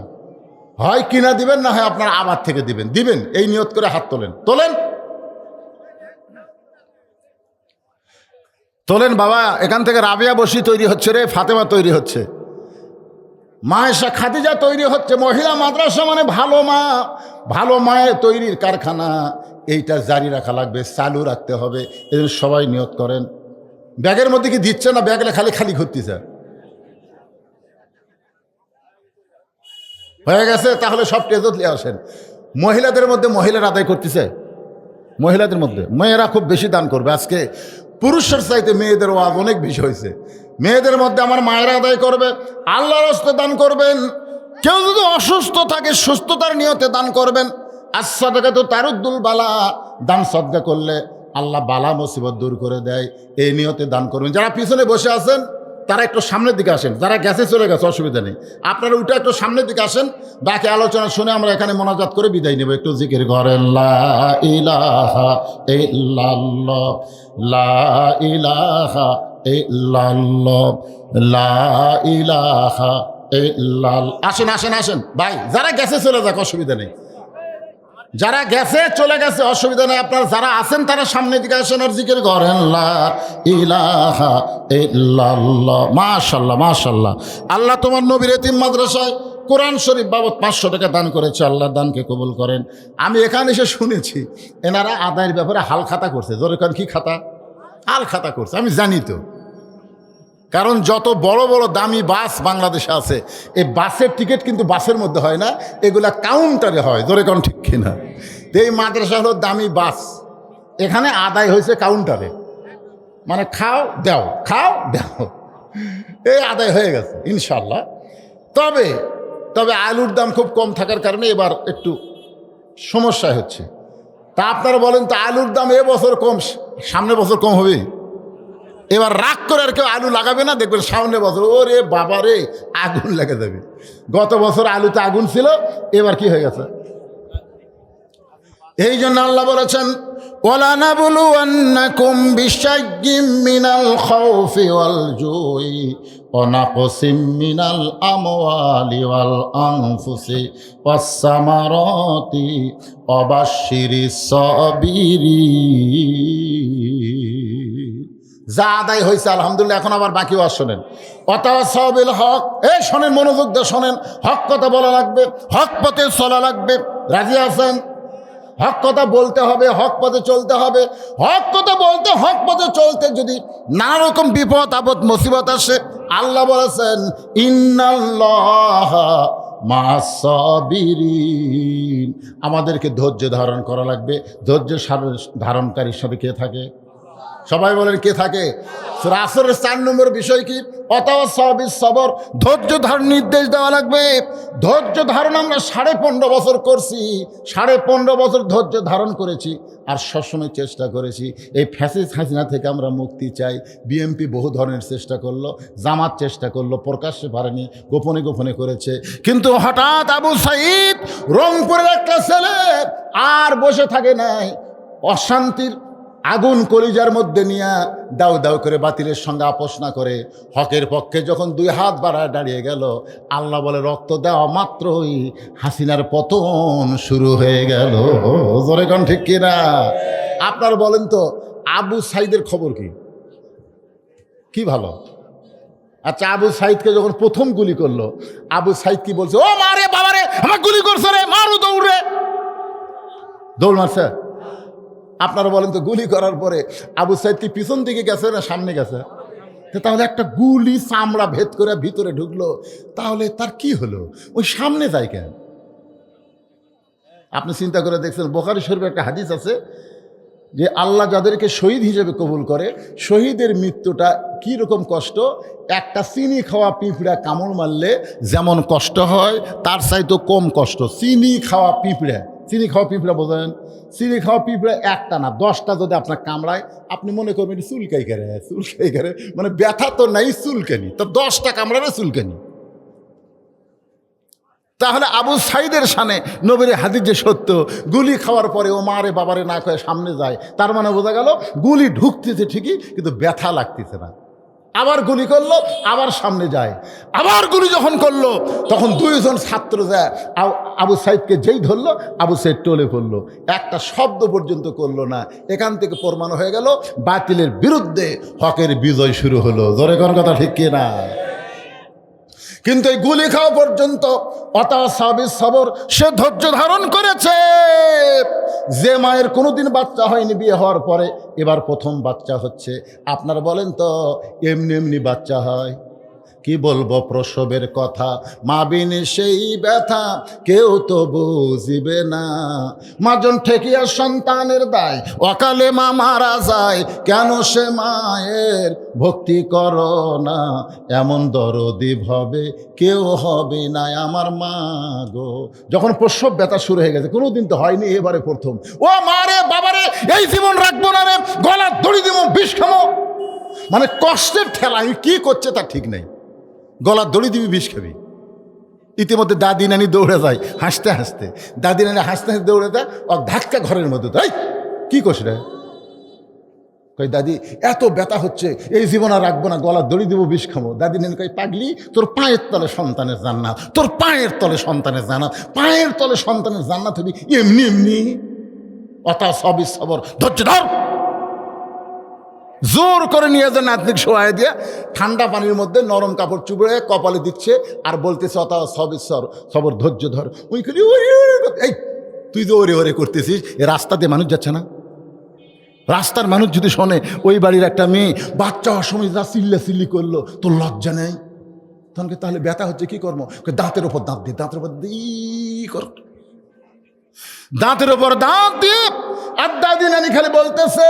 হয় কিনা দিবেন, না হয় আপনারা আবার থেকে দিবেন। দিবেন এই নিয়ত করে হাত তোলেন, তোলেন। তোলেন বাবা, এখান থেকে রাবিয়া বসি তৈরি হচ্ছে রে, ফাতেমা তৈরি হচ্ছে, মায়েশা খাদিজা তৈরি হচ্ছে। মহিলা মাদ্রাসা মানে ভালো মা, ভালো মায়ের তৈরির কারখানা। এইটা জারি রাখা লাগবে, চালু রাখতে হবে। এজন্য সবাই নিয়ত করেন। ব্যাগের মধ্যে কি দিচ্ছে না? ব্যাগলে খালি খালি ঘুরতেছে হয়ে গেছে। তাহলে সব টেজত নিয়ে আসেন। মহিলাদের মধ্যে মহিলারা আদায় করতেছে, মহিলাদের মধ্যে মেয়েরা খুব বেশি দান করবে। আজকে পুরুষের চাইতে মেয়েদের ওয়াজ অনেক বেশি হয়েছে। মেয়েদের মধ্যে আমার মায়েরা আদায় করবে, আল্লাহর রাস্তায় দান করবেন। কেউ যদি অসুস্থ থাকে সুস্থতার নিয়তে দান করবেন। আস-সাদাকা তো তারুদ্দুল বালা, দান সদকা করলে আল্লাহ বালা মুসিবত দূর করে দেয়, এই নিয়তে দান করবেন। যারা পিছনে বসে আছেন তারা একটু সামনের দিকে আসেন, যারা গেছে চলে গেছে অসুবিধা নেই, আপনারা উঠে একটু সামনের দিকে আসেন। বাকি আলোচনা শুনে আমরা এখানে মোনাজাত করে বিদায় নেব। একটু জিকির করেন, লা ইলাহা ইল্লাল্লাহ, লা ইলাহা ইল্লাল্লাহ, লা ইলাহা ইল্লাল্লাহ। আসেন আসেন আসেন ভাই, যারা গেছে চলে যাক, অসুবিধা নেই। যারা গেছে চলে গেছে অসুবিধা নেই। আপনারা যারা আছেন তারা সামনের দিকে আসেন আর জিকির করেন, লা ইলাহা ইল্লাল্লাহ। মাশাআল্লাহ মাশাআল্লাহ। আল্লাহ তোমার নবীর এতিম মাদ্রাসায় কোরআন শরীফ বাবদ 500 টাকা দান করেছে, আল্লাহর দানকে কবুল করেন। আমি এখানে এসে শুনেছি এনারা আদায়ের ব্যাপারে হাল খাতা করছে। জোরে কারণ কি খাতা? হাল খাতা করছে। আমি জানি তো, কারণ যত বড় বড় দামি বাস বাংলাদেশে আছে, এই বাসের টিকিট কিন্তু বাসের মধ্যে হয় না, এগুলা কাউন্টারে হয়। জোরে কারণ ঠিক কিনা? এই মাদ্রাসা হলো দামি বাস, এখানে আদায় হয়েছে কাউন্টারে, মানে খাও দাও খাও দাও, এই আদায় হয়ে গেছে ইনশাল্লাহ। তবে তবে আলুর দাম খুব কম থাকার কারণে এবার একটু সমস্যা হচ্ছে। তা আপনারা বলেন তো, আলুর দাম এবছর কম, সামনের বছর কম হবে? এবার রাগ করে আর কেউ আলু লাগাবে না, দেখবেন সামনে বছর ওরে বাবা রে আগুন লেগে যাবে। গত বছর আলুতে আগুন ছিল, এবার কি হয়ে গেছে? এই জন্য আল্লাহ বলেছেন, ওয়ালানাবলুওয়ান্নাকুম বিশাইয়্যিম মিনাল খাউফি ওয়াল জুই ওয়া নাকসিম মিনাল আমওয়ালি ওয়াল আনফুসি ওয়াস সামারাতি ওয়া বাশশিরিস সাবিরিন। যা আদায় হয়েছে আলহামদুলিল্লাহ, এখন আবার বাকি ওয়াজ শোনেন। ওয়াতাওয়াসাউ বিল হক, এই শোনেন, মনোযোগ দিয়ে শোনেন। হক কথা বলা লাগবে, হক পথে চলা লাগবে। রাজি আছেন? হক কথা বলতে হবে, হক পথে চলতে হবে। হক কথা বলতে, হক পথে চলতে যদি নানা রকম বিপদ আপদ মুসিবত আসে, আল্লাহ বলেছেন ইন্নাল্লাহা মা'আস সাবিরিন, আমাদেরকে ধৈর্য ধারণ করা লাগবে। ধৈর্য ধারণকারীর সাথে কে থাকে? সবাই বলেন কে থাকে? সূরা আসরের 4 নম্বর বিষয় কি? ওয়াতাওয়াসাউ বিস সবর, ধৈর্য ধারণ নির্দেশ দেওয়া লাগবে। ধৈর্য ধারণ আমরা 15.5 বছর করছি, 15.5 বছর ধৈর্য ধারণ করেছি। আর সবসময় চেষ্টা করেছি এই ফ্যাসিস্ট হাসিনা থেকে আমরা মুক্তি চাই। বিএনপি বহু ধরনের চেষ্টা করলো, জামাত চেষ্টা করলো, প্রকাশ্যে পারেনি, গোপনে গোপনে করেছে। কিন্তু হঠাৎ আবু সাঈদ রংপুরের একটা ছেলে আর বসে থাকে নাই, অশান্তির আগুন কলিজার মধ্যে নিয়ে দাউ দাউ করে বাতিলের সঙ্গে আপোষ না করে হকের পক্ষে যখন 2 হাত বাড়ায় দাঁড়িয়ে গেল, আল্লাহ বলে রক্ত দেওয়া মাত্রই হাসিনার পতন শুরু হয়ে গেল। জোরে কোন ঠিক কিনা? আপনার বলেন তো, আবু সাঈদের খবর কি? কি ভালো? আচ্ছা, আবু সাঈদকে যখন প্রথম গুলি করলো, আবু সাঈদ কি বলছে? ও মারে বাবা রে, আমার গুলি করছে রে, মারু দৌড় রে। দৌড় মারছে? আপনারা বলেন তো, গুলি করার পরে আবু সাঈদ কি পিছন দিকে গেছে না সামনে গেছে? তাহলে একটা গুলি চামড়া ভেদ করে ভিতরে ঢুকলো, তাহলে তার কি হলো? ওই সামনে যায় কেন? আপনি চিন্তা করে দেখছেন, বুখারী শরীফে একটা হাদিস আছে যে আল্লাহ যাদেরকে শহীদ হিসেবে কবুল করে, শহীদের মৃত্যুটা কি রকম কষ্ট, একটা চিনি খাওয়া পিঁপড়া কামড় মারলে যেমন কষ্ট হয় তার চাইতে কম কষ্ট চিনি খাওয়া পিঁপড়া। চিনি খাওয়া পিঁপড়া বোঝেন? চিনি খাওয়া পিঁপড়া একটা না 10টা যদি আপনার কামড়ায়, আপনি মনে করবেন চুলকাই করে, চুলকাই করে, মানে ব্যথা তো নাই, চুলকানি তো, 10টা কামড়াবে চুলকানি। তাহলে আবু সাঈদের শানে নবীর হাদিস যে সত্য, গুলি খাওয়ার পরে ও মারে বাবারে না কয়ে সামনে যায়, তার মানে বোঝা গেল গুলি ঢুকতেছে ঠিকই কিন্তু ব্যথা লাগতেছে না। আবার গুলি করলো, আবার সামনে যায়, আবার গুলি যখন করলো তখন দুইজন ছাত্র যায় আবু সাইদকে যেই ধরলো, আবু সাইদ টলে পড়লো, একটা শব্দ পর্যন্ত করলো না। এখান থেকে প্রমাণ হয়ে গেল বাতিলের বিরুদ্ধে হকের বিজয় শুরু হলো। জোরে কোন কথা ঠিক কি না? কিন্তু এই গুলি খাওয়া পর্যন্ত সবর সে ধৈর্য ধারণ করেছে। যে মায়ের কোনোদিন বাচ্চা হয়নি, বিয়ে হওয়ার পরে এবার প্রথম বাচ্চা হচ্ছে, আপনারা বলেন তো এমনি এমনি বাচ্চা হয়? কি বলবো প্রসবের কথা, মা বিনে সেই ব্যথা কেউ তো বুঝিবে না। মাজন ঠেকিয়া সন্তানের দায়, অকালে মা মারা যায়, কেন সে মায়ের ভক্তি করো না? এমন দরদি ভাবে কেউ হবে না আমার মা গো। যখন প্রসব ব্যথা শুরু হয়ে গেছে, কোনোদিন তো হয়নি, এবারে প্রথম, ও মা রে বাবারে, এই জীবন রাখবো না রে, গলা দড়ি দিব, বিষ খামো। মানে কষ্টের ঠেলা আমি কি করছে তা ঠিক নেই, গলা দড়ি দিবি, বিষ খাবি। ইতিমধ্যে দাদি নানি দৌড়ে যায় হাসতে হাসতে, দাদি নানি হাসতে হাসতে দৌড়ে যায়, ও ধাক্কা ঘরের মধ্যে, তাই কি করছ রে? কই দাদি এত ব্যথা হচ্ছে, এই জীবন আর রাখবো না, গলা দড়ি দিব, বিষ খাবো। দাদি নানি কই পাগলি, তোর পায়ের তলে সন্তানের জান্নাত, তোর পায়ের তলে সন্তানের জান্নাত, পায়ের তলে সন্তানের জান্নাত হবি এমনি এমনি। সবর, ধৈর্য ধর। জোর করে নিয়ে যায় নাতনিক শোয়ায় দিয়ে, ঠান্ডা পানির মধ্যে নরম কাপড় চুবড়ে কপালে দিচ্ছে আর বলতেছে সবর, ধৈর্য ধর। ওই এই তুই তো ওরে ওরে করতেছিস, এ রাস্তা দিয়ে মানুষ যাচ্ছে না? রাস্তার মানুষ যদি শোনে ওই বাড়ির একটা মেয়ে বাচ্চা হওয়ার সময় যা চিল্লি করলো, তোর লজ্জা নেই? তাহলে ব্যথা হচ্ছে, কি কর্ম? দাঁতের ওপর দাঁত দিয়ে, দাঁতের ওপর কর, দাঁতের ওপর দাঁত দিয়ে। আর দাদি নানি খালি বলতেছে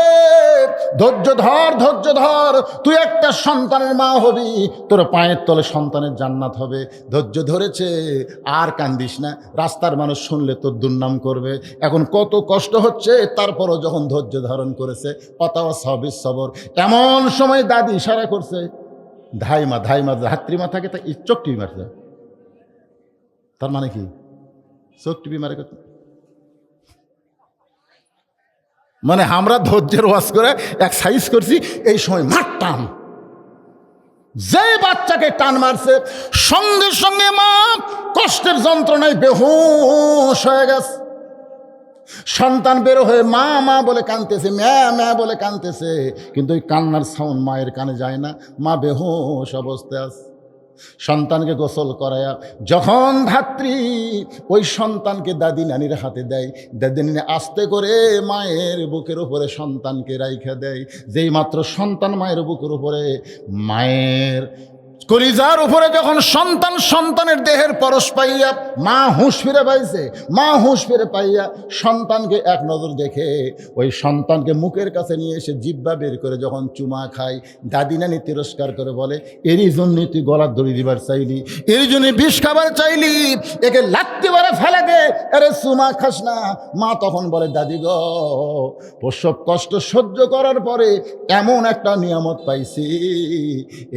ধৈর্য ধর, ধৈর্য ধর, তুই একটা সন্তানের মা হবি, তোর পায়ের তলে সন্তানের জান্নাত হবে। ধৈর্য ধরেছে, আর কান্দিস না, রাস্তার মানুষ শুনলে তোর দুর্নাম করবে। এখন কত কষ্ট হচ্ছে, তারপরও যখন ধৈর্য ধারণ করেছে, সবর। এমন সময় দাদি ইশারা করছে, ধাইমা ধাত্রীমা থাকে, তা চোখ টিভি মারছে। তার মানে কি? চোখ টিভি মারে কথা, মানে আমরা ধৈর্যের ওয়াজ করে এক্সারসাইজ করছি, এই সময় মারতাম। যে বাচ্চাকে টান মারছে, সঙ্গে সঙ্গে মা কষ্টের যন্ত্রণায় বেহুশ হয়ে গেছে। সন্তান বেরো হয়ে মা মা বলে কাঁদতেছে, ম্যা বলে কাঁদতেছে, কিন্তু ওই কান্নার সাউন্ড মায়ের কানে যায় না, মা বেহুশ অবস্থায় আছে। সন্তানকে গোসল করায়া যখন ধাত্রী ওই সন্তানকে দাদি নানির হাতে দেয়, দাদি নানি আস্তে করে মায়ের বুকের উপরে সন্তানকে রাইখা দেয়। যেই মাত্র সন্তান মায়ের বুকের উপরে, মায়ের কলিজার উপরে যখন সন্তানের দেহের পরশ পাইয়া মা হুঁশ ফিরে পাইছে, মা হুঁশ ফিরে পাইয়া সন্তানকে এক নজর দেখে ওই সন্তানকে মুখের কাছে নিয়ে এসে জিব্বা বের করে যখন চুমা খায়, দাদি নানি তিরস্কার করে বলে, এরই জন্যই তুই গলার দড়ি দিবার চাইলি, এর জন্য বিষ খাবার চাইলি, একে লাত্তি মারে ফেলে দে, আরে চুমা খাস না। মা তখন বলে, দাদি গো, প্রসব কষ্ট সহ্য করার পরে এমন একটা নিয়ামত পাইছি,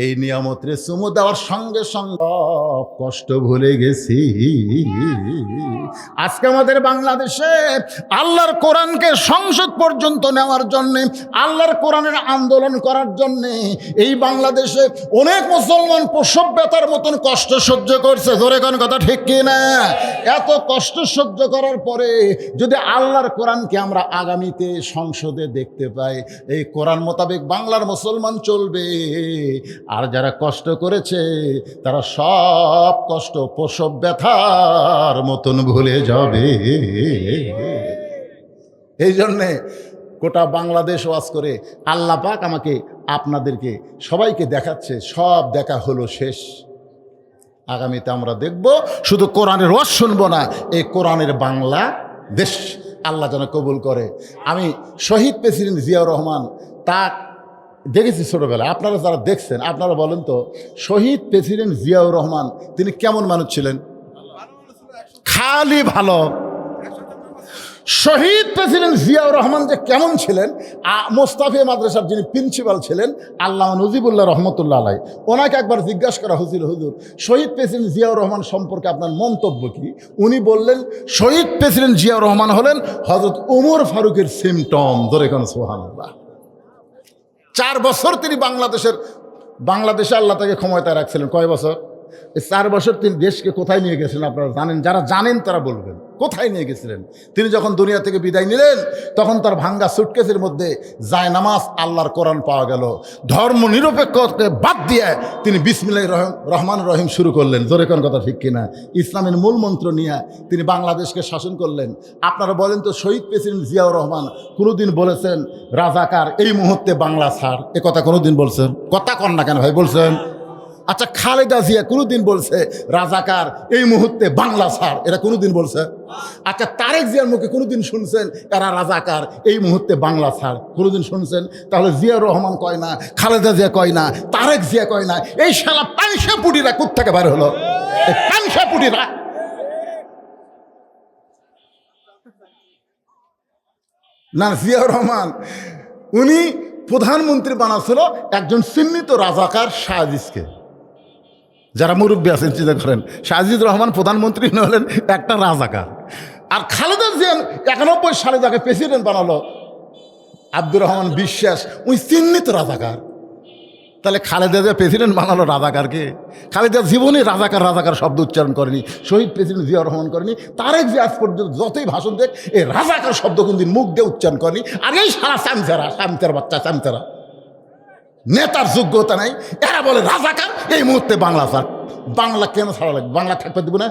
এই নিয়ামত রে চুমু দেওয়ার সঙ্গে সঙ্গে কষ্ট ভুলে গেছি। আজকে আমাদের বাংলাদেশে আল্লাহর কোরআনকে সংসদ পর্যন্ত নেওয়ার জন্যে, আল্লাহর কোরআনের আন্দোলন করার জন্যে এই বাংলাদেশে অনেক মুসলমান প্রসব ব্যথার মতন কষ্ট সহ্য করছে। জোরে কোন কথা ঠিক কি না? এত কষ্ট সহ্য করার পরে যদি আল্লাহর কোরআনকে আমরা আগামীতে সংসদে দেখতে পাই, এই কোরআন মোতাবেক বাংলার মুসলমান চলবে। আর যারা কষ্ট করেছে তারা সব কষ্ট প্রসব ব্যথার মতন ভুলে যাবে। এই জন্যে গোটা বাংলাদেশ ওয়াজ করে আল্লাহ পাক আমাকে আপনাদেরকে সবাইকে দেখাচ্ছে, সব দেখা হলো শেষ। আগামীতে আমরা দেখব, শুধু কোরআনের ওয়াজ শুনবো না, এই কোরআনের বাংলা দেশ আল্লাহ যেন কবুল করে। আমি শহীদ প্রেসিডেন্ট জিয়াউর রহমান তা দেখেছি ছোটোবেলায়। আপনারা যারা দেখছেন আপনারা বলেন তো, শহীদ প্রেসিডেন্ট জিয়াউর রহমান তিনি কেমন মানুষ ছিলেন? খালি ভালো। শহীদ প্রেসিডেন্ট জিয়াউর রহমান যে কেমন ছিলেন, মোস্তাফিয়া মাদ্রাসার যিনি প্রিন্সিপাল ছিলেন আল্লামা নজিবুল্লাহ রহমতুল্লাহ আলাই, ওনাকে একবার জিজ্ঞাসা করা হয়েছিল, হুজুর শহীদ প্রেসিডেন্ট জিয়াউর রহমান সম্পর্কে আপনার মন্তব্য কি? উনি বললেন, শহীদ প্রেসিডেন্ট জিয়াউর রহমান হলেন হযরত উমর ফারুকের সিমটম। ধরে কেন সুবহানাল্লাহ। 4 বছর তিনি বাংলাদেশের বাংলাদেশে আল্লাহ তাকে ক্ষমতায় রাখছিলেন কয় বছর? এই 4 বছর তিনি দেশকে কোথায় নিয়ে গেছিলেন আপনারা জানেন? যারা জানেন তারা বলবেন কোথায় নিয়ে গেছিলেন। তিনি যখন দুনিয়া থেকে বিদায় নিলেন তখন তার ভাঙ্গা সুটকেসের মধ্যে জায়নামাজ আল্লাহর কোরআন পাওয়া গেল। ধর্ম নিরপেক্ষকে বাদ দিয়ে তিনি বিসমিল্লাহির রহমান রহিম শুরু করলেন। জোরে কোন কথা ঠিক কিনা? ইসলামের মূল মন্ত্র নিয়ে তিনি বাংলাদেশকে শাসন করলেন। আপনারা বলেন তো, শহীদ প্রেসিডেন্ট জিয়াউর রহমান কোনোদিন বলেছেন রাজাকার এই মুহূর্তে বাংলা ছাড়? এ কথা কোনোদিন বলছেন? কথা কন না কেন ভাই? বলছেন? আচ্ছা, খালেদা জিয়া কোনোদিন বলছে রাজাকার এই মুহূর্তে বাংলা ছাড়? এটা কোনোদিন বলছে? আচ্ছা, তারেক জিয়ার মুখে কোনোদিন শুনছেন এরা রাজাকার এই মুহূর্তে বাংলা ছাড়? কোনোদিন শুনছেন? তাহলে জিয়াউর রহমান কয় না, খালেদা জিয়া কয় না, তারেক জিয়া কয় না, এই শালা পাংশা পুটিরা কোত্থেকে বার হলো? এই পাংশা পুটিরা না, জিয়াউর রহমান উনি প্রধানমন্ত্রী বানাচ্ছিল একজন চিহ্নিত রাজাকার শাহজিজকে। যারা মুরব্বী আছেন চিন্তা করেন, শাহজিদ রহমান প্রধানমন্ত্রী হলেন একটা রাজাকার। আর খালেদা জিয়া 91 সালে যাকে প্রেসিডেন্ট বানালো আব্দুর রহমান বিশ্বাস, ওই চিহ্নিত রাজাকার। তাহলে খালেদা জিয়া প্রেসিডেন্ট বানালো রাজাকারকে? খালেদা জীবনে রাজাকার রাজাকার শব্দ উচ্চারণ করেনি, শহীদ প্রেসিডেন্ট জিয়াউর রহমান করেনি, তারেক জিয়া আজ পর্যন্ত যতই ভাষণ দেখ এই রাজাকার শব্দ কোনদিন মুখ দিয়ে উচ্চারণ করেনি। আর এই সারা চামচারা বাচ্চা চামচারা, নেতার যোগ্যতা নাই, এরা বলে রাজাকার এই মুহূর্তে বাংলা ছাড়। বাংলা কেন ছাড়া লাগবে? বাংলা থাকতে দেবো না?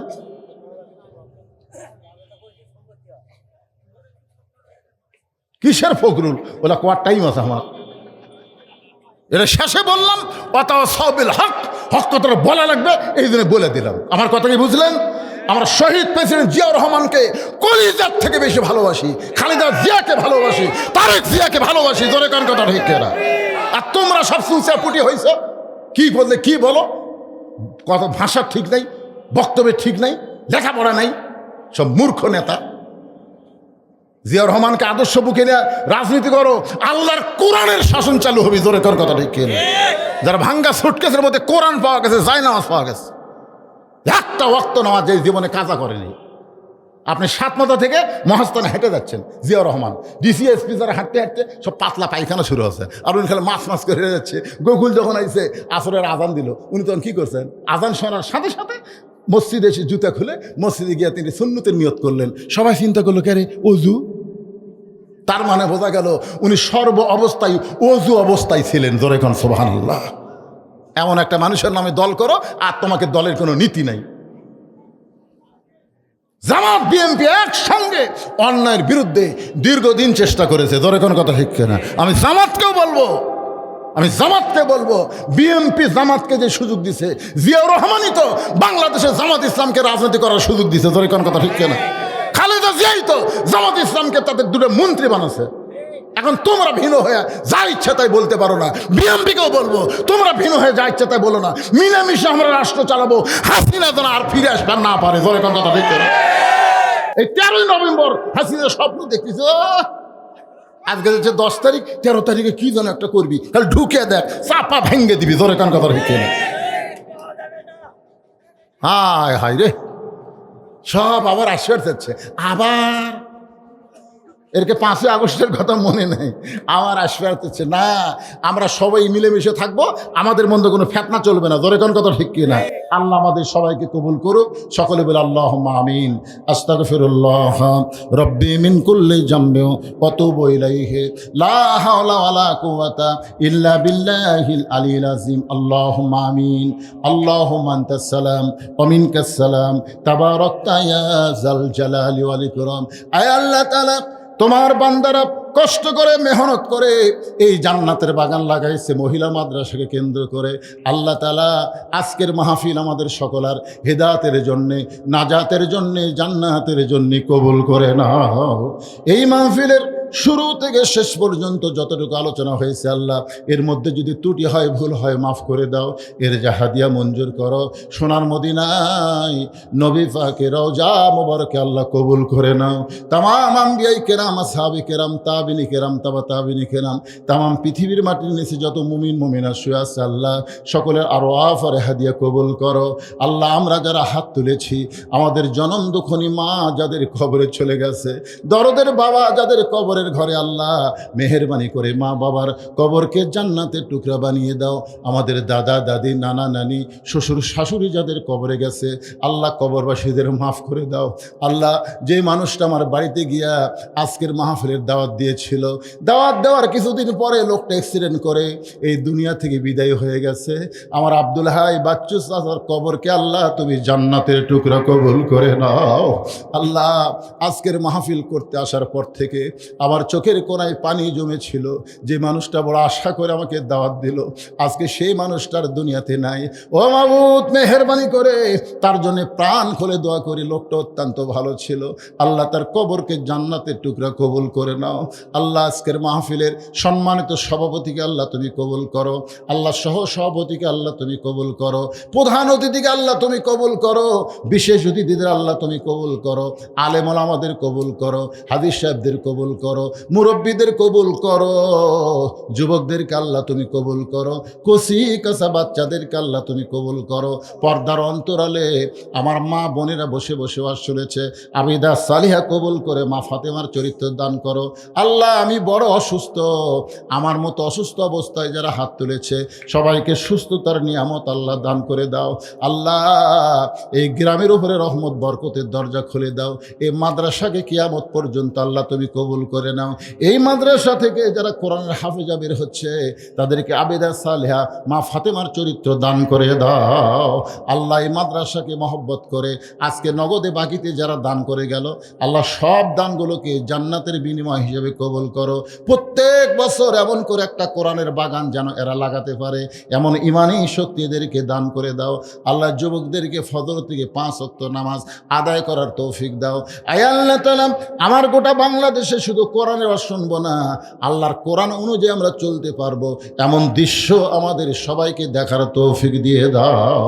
কিসের ফখরুল? ওলা কোয়ার টাইম আছে আমার। এটা শেষে বললাম অতাও সাবিল হক, হক কথাটা বলা লাগবে এই জন্য বলে দিলাম। আমার কথা কি বুঝলেন? আমরা শহীদ প্রেসিডেন্ট জিয়াউর রহমানকে কলিজার থেকে বেশি ভালোবাসি, খালেদা জিয়াকে ভালোবাসি, তারেক জিয়াকে ভালোবাসি। জোরে কোন কথা ঠিক না? আর তোমরা সব সুচাপুটি হয়েছ, কি বললে কি বলো, কত ভাষা ঠিক নাই, বক্তব্যের ঠিক নাই, লেখাপড়া নাই, সব মূর্খ নেতা। জিয়াউর রহমানকে আদর্শ বুকে নিয়ে রাজনীতি করো, আল্লাহর কোরআনের শাসন চালু হবে। জোরে কোন কথা ঠিক কিনা? যারা ভাঙ্গা সুটকেসের মধ্যে কোরআন পাওয়া গেছে, জায়নামাজ পাওয়া গেছে, একটা ওয়াক্ত নামাজ এই জীবনে কাজা করেনি। আপনি সাতমাথা থেকে মহাস্থানে হেঁটে যাচ্ছেন, জিয়াউর রহমান ডিসিএসপি যারা হাঁটতে হাঁটতে সব পাতলা পায়খানা শুরু হচ্ছে, আর উনি খেলে মাছ মাছ করে যাচ্ছে। গোকুল যখন আইসে আসরের আজান দিল, উনি তখন কী করছেন? আজান শোনার সাথে সাথে মসজিদে এসে জুতা খুলে মসজিদে গিয়ে তিনি সুন্নতের নিয়ত করলেন। সবাই চিন্তা করলো, কে রে অজু? তার মানে বোঝা গেল উনি সর্ব অবস্থায় অজু অবস্থায় ছিলেন। জোরে কোন সুবহানাল্লাহ। এমন একটা মানুষের নামে দল করো আর তোমাকে দলের কোনো নীতি নাই। জামাত বিএনপি একসঙ্গে অন্যায়ের বিরুদ্ধে দীর্ঘদিন চেষ্টা করেছে। জোরে কোন কথা ঠিক না? আমি জামাতকে বলবো বিএনপি জামাতকে যে সুযোগ দিছে, জিয়াউর রহমানই তো বাংলাদেশে জামাত ইসলামকে রাজনীতি করার সুযোগ দিছে। জোরে কোন কথা ঠিক না? খালেদা জিয়াই তো জামাত ইসলামকে তাদের 2 মন্ত্রী বানাচ্ছে। এখন তোমরা ভিন্ন হয়ে যা ইচ্ছা তাই বলতে পারো না। বিএনপিকেও বলবো তোমরা ভিন্ন হয়ে যা ইচ্ছা তাই বলো না। মিলেমিশে আমরা রাষ্ট্র চালাবো, হাসিনা যেন আর ফিরে আসবার না পারে। জোরে কোন কথা ঠিক না? এই 13ই নভেম্বর হাসিনা স্বপ্ন দেখতেছ, আজকে হচ্ছে 10 তারিখ, 13 তারিখে কি যেন একটা করবি, তাহলে ঢুকে দেখ, চাপা ভেঙ্গে দিবি। জোরে কোন কথা ঠিক না? হায় হায় রে, সব আবার আশ্বাস যাচ্ছে। আবার এরকে 5ই আগস্টের কথা মনে নেই, আমার আশ্বাস দিচ্ছে না, আমরা সবাই মিলেমিশে থাকবো, আমাদের মধ্যে কোনো ফেতনা চলবে না। জোরে কোন কথা ঠিক কি না? আল্লাহ আমাদের সবাইকে কবুল করুক। সকলে বলে আল্লাহুম্মা আমিন। আস্তাগফিরুল্লাহ রব্বি মিন কুল্লি জামবি ওয়া তুবু ইলাইহি লা হাওলা ওয়ালা কুওয়াতা ইল্লা বিল্লাহিল আলিয়্যিল আযীম। আল্লাহুম্মা আমিন। আল্লাহুম্মা আনতাস সালাম ওয়া মিনকাস সালাম তাবারাকতা ইয়া যাল জালালি ওয়াল ইকরাম। আয় আল্লাহ তাআলা, তোমার বান্দারা কষ্ট করে মেহনত করে এই জান্নাতের বাগান লাগাইছে মহিলা মাদ্রাসাকে কেন্দ্র করে। আল্লাহ তাআলা আজকের মাহফিল আমাদের সকলার হেদায়েতের জন্যে, নাজাতের জন্যে, জান্নাতের জন্যে কবুল করে নাও। এই মাহফিলের শুরু থেকে শেষ পর্যন্ত যতটুকু আলোচনা হয়েছে আল্লাহ, এর মধ্যে যদি ত্রুটি হয়, ভুল হয়, মাফ করে দাও। এর হাদিয়া মঞ্জুর করো। সোনার মদিনায় নবী পাকের রওজা মুবারকে আল্লাহ কবুল করে নাও। তামাম আম্বিয়ায়ে কেরাম, আসহাবে কেরাম, তাবিনী কেরাম, তাবা তাবিনী কেরাম, তামাম পৃথিবীর মাটির নিচে যত মুমিন মুমিনা শুয়ে আছে আল্লাহ, সকলের আরওয়াফ আর হাদিয়া কবুল করো। আল্লাহ, আমরা যারা হাত তুলেছি, আমাদের জনম দুঃখনী মা যাদের কবরে চলে গেছে, দরদের বাবা যাদের কবরে কবরের ঘরে আল্লাহ মেহেরবানি করে মা বাবার কবরকে জান্নাতের টুকরা বানিয়ে দাও। আমাদের দাদা দাদি নানা নানি শ্বশুর শাশুড়ি যাদের কবরে গেছে আল্লাহ কবরবাসীদের মাফ করে দাও। আল্লাহ যে মানুষটা আমার বাড়িতে গিয়া আজকের মাহফিলের দাওয়াত দিয়েছিল, দাওয়াত দেওয়ার কিছুদিন পরে লোকটা অ্যাক্সিডেন্ট করে এই দুনিয়া থেকে বিদায় হয়ে গেছে, আমার আব্দুল হাই বাচ্চু চাচার কবরকে আল্লাহ তুমি জান্নাতের টুকরা কবুল করে নাও। আল্লাহ আজকের মাহফিল করতে আসার পর থেকে আমার চোখের কোণায় পানি জমেছিল। যে মানুষটা বড় আশা করে আমাকে দাওয়াত দিল আজকে সেই মানুষটার দুনিয়াতে নাই। ও মাবুদ মেহেরবানি করে তার জন্য প্রাণ খুলে দোয়া করি, লোকটা অত্যন্ত ভালো ছিল। আল্লাহ তার কবরকে জান্নাতের টুকরা কবুল করে নাও। আল্লাহ আজকের মাহফিলের সম্মানিত সভাপতিকে আল্লাহ তুমি কবুল করো। আল্লাহ সহ সভাপতিকে আল্লাহ তুমি কবুল করো। প্রধান অতিথিকে আল্লাহ তুমি কবুল করো। বিশেষ অতিথিদের আল্লাহ তুমি কবুল করো। আলেম ওলামাদের কবুল করো। হাদিস সাহেবদের কবুল করো। মুরব্বীদের কবুল করো। যুবকদেরকে আল্লাহ তুমি কবুল করো। কচি কাঁচা বাচ্চাদেরকে আল্লাহ তুমি কবুল করো। পর্দার অন্তরালে আমার মা বোনেরা বসে বসে ওয়াজ শুনেছে, আবিদা সালিহা কবুল করে মা ফাতেমার চরিত্র দান করো। আল্লাহ আমি বড় অসুস্থ, আমার মতো অসুস্থ অবস্থায় যারা হাত তুলেছে সবাইকে সুস্থতার নিয়ামত আল্লাহ দান করে দাও। আল্লাহ এই গ্রামের উপরে রহমত বরকতের দরজা খুলে দাও। এই মাদ্রাসাকে কিয়ামত পর্যন্ত আল্লাহ তুমি কবুল করে নাও। এই মাদ্রাসা থেকে যারা কোরআনের হাফেজা বের হচ্ছে তাদেরকে আবিদা সালেহা মা ফাতেমার চরিত্র দান করে দাও। আল্লাহ এই মাদ্রাসাকে মহব্বত করে আজকে নগদে বাকিতে যারা দান করে গেল আল্লাহ সব দানগুলোকে জান্নাতের বিনিময় হিসেবে কবুল করো। প্রত্যেক বছর এমন করে একটা কোরআনের বাগান যেন এরা লাগাতে পারে এমন ইমানি শক্তি এদেরকে দান করে দাও। আল্লাহ যুবকদেরকে ফজর থেকে 5 ওয়াক্ত নামাজ আদায় করার তৌফিক দাও। আয় আল্লাহ তাআলা আমার গোটা বাংলাদেশে শুধু কোরআনের ওয়াজ শুনবো না, আল্লাহর কোরআন অনুযায়ী আমরা চলতে পারবো এমন দৃশ্য আমাদের সবাইকে দেখার তৌফিক দিয়ে দাও।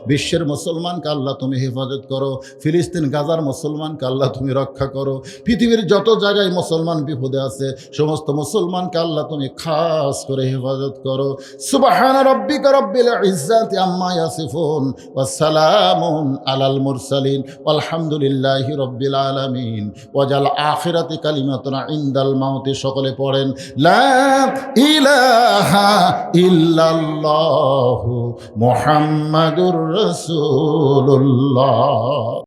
বিশ্বের মুসলমানকে আল্লাহ তুমি হেফাজত করো। ফিলিস্তিন গাজার মুসলমানকে আল্লাহ তুমি রক্ষা করো। পৃথিবীর যত জায়গায় মুসলমান বিপদে আছে সমস্ত মুসলমানকে আল্লাহ তুমি খাস করে হেফাজত করো। সুবহানা রাব্বিকা রাব্বিল ইজ্জাতি আম্মা ইয়াসিফুন ওয়া সালামুন আলাল মুরসালিন আলহামদুলিল্লাহি রাব্বিল আলামিন। ওয়াজাল আখিরাতি কালিমাতুন ইনদাল মাউতি। সকলে পড়েন লা ইলাহা ইল্লাল্লাহু মুহাম্মাদুর রাসূলুল্লাহ।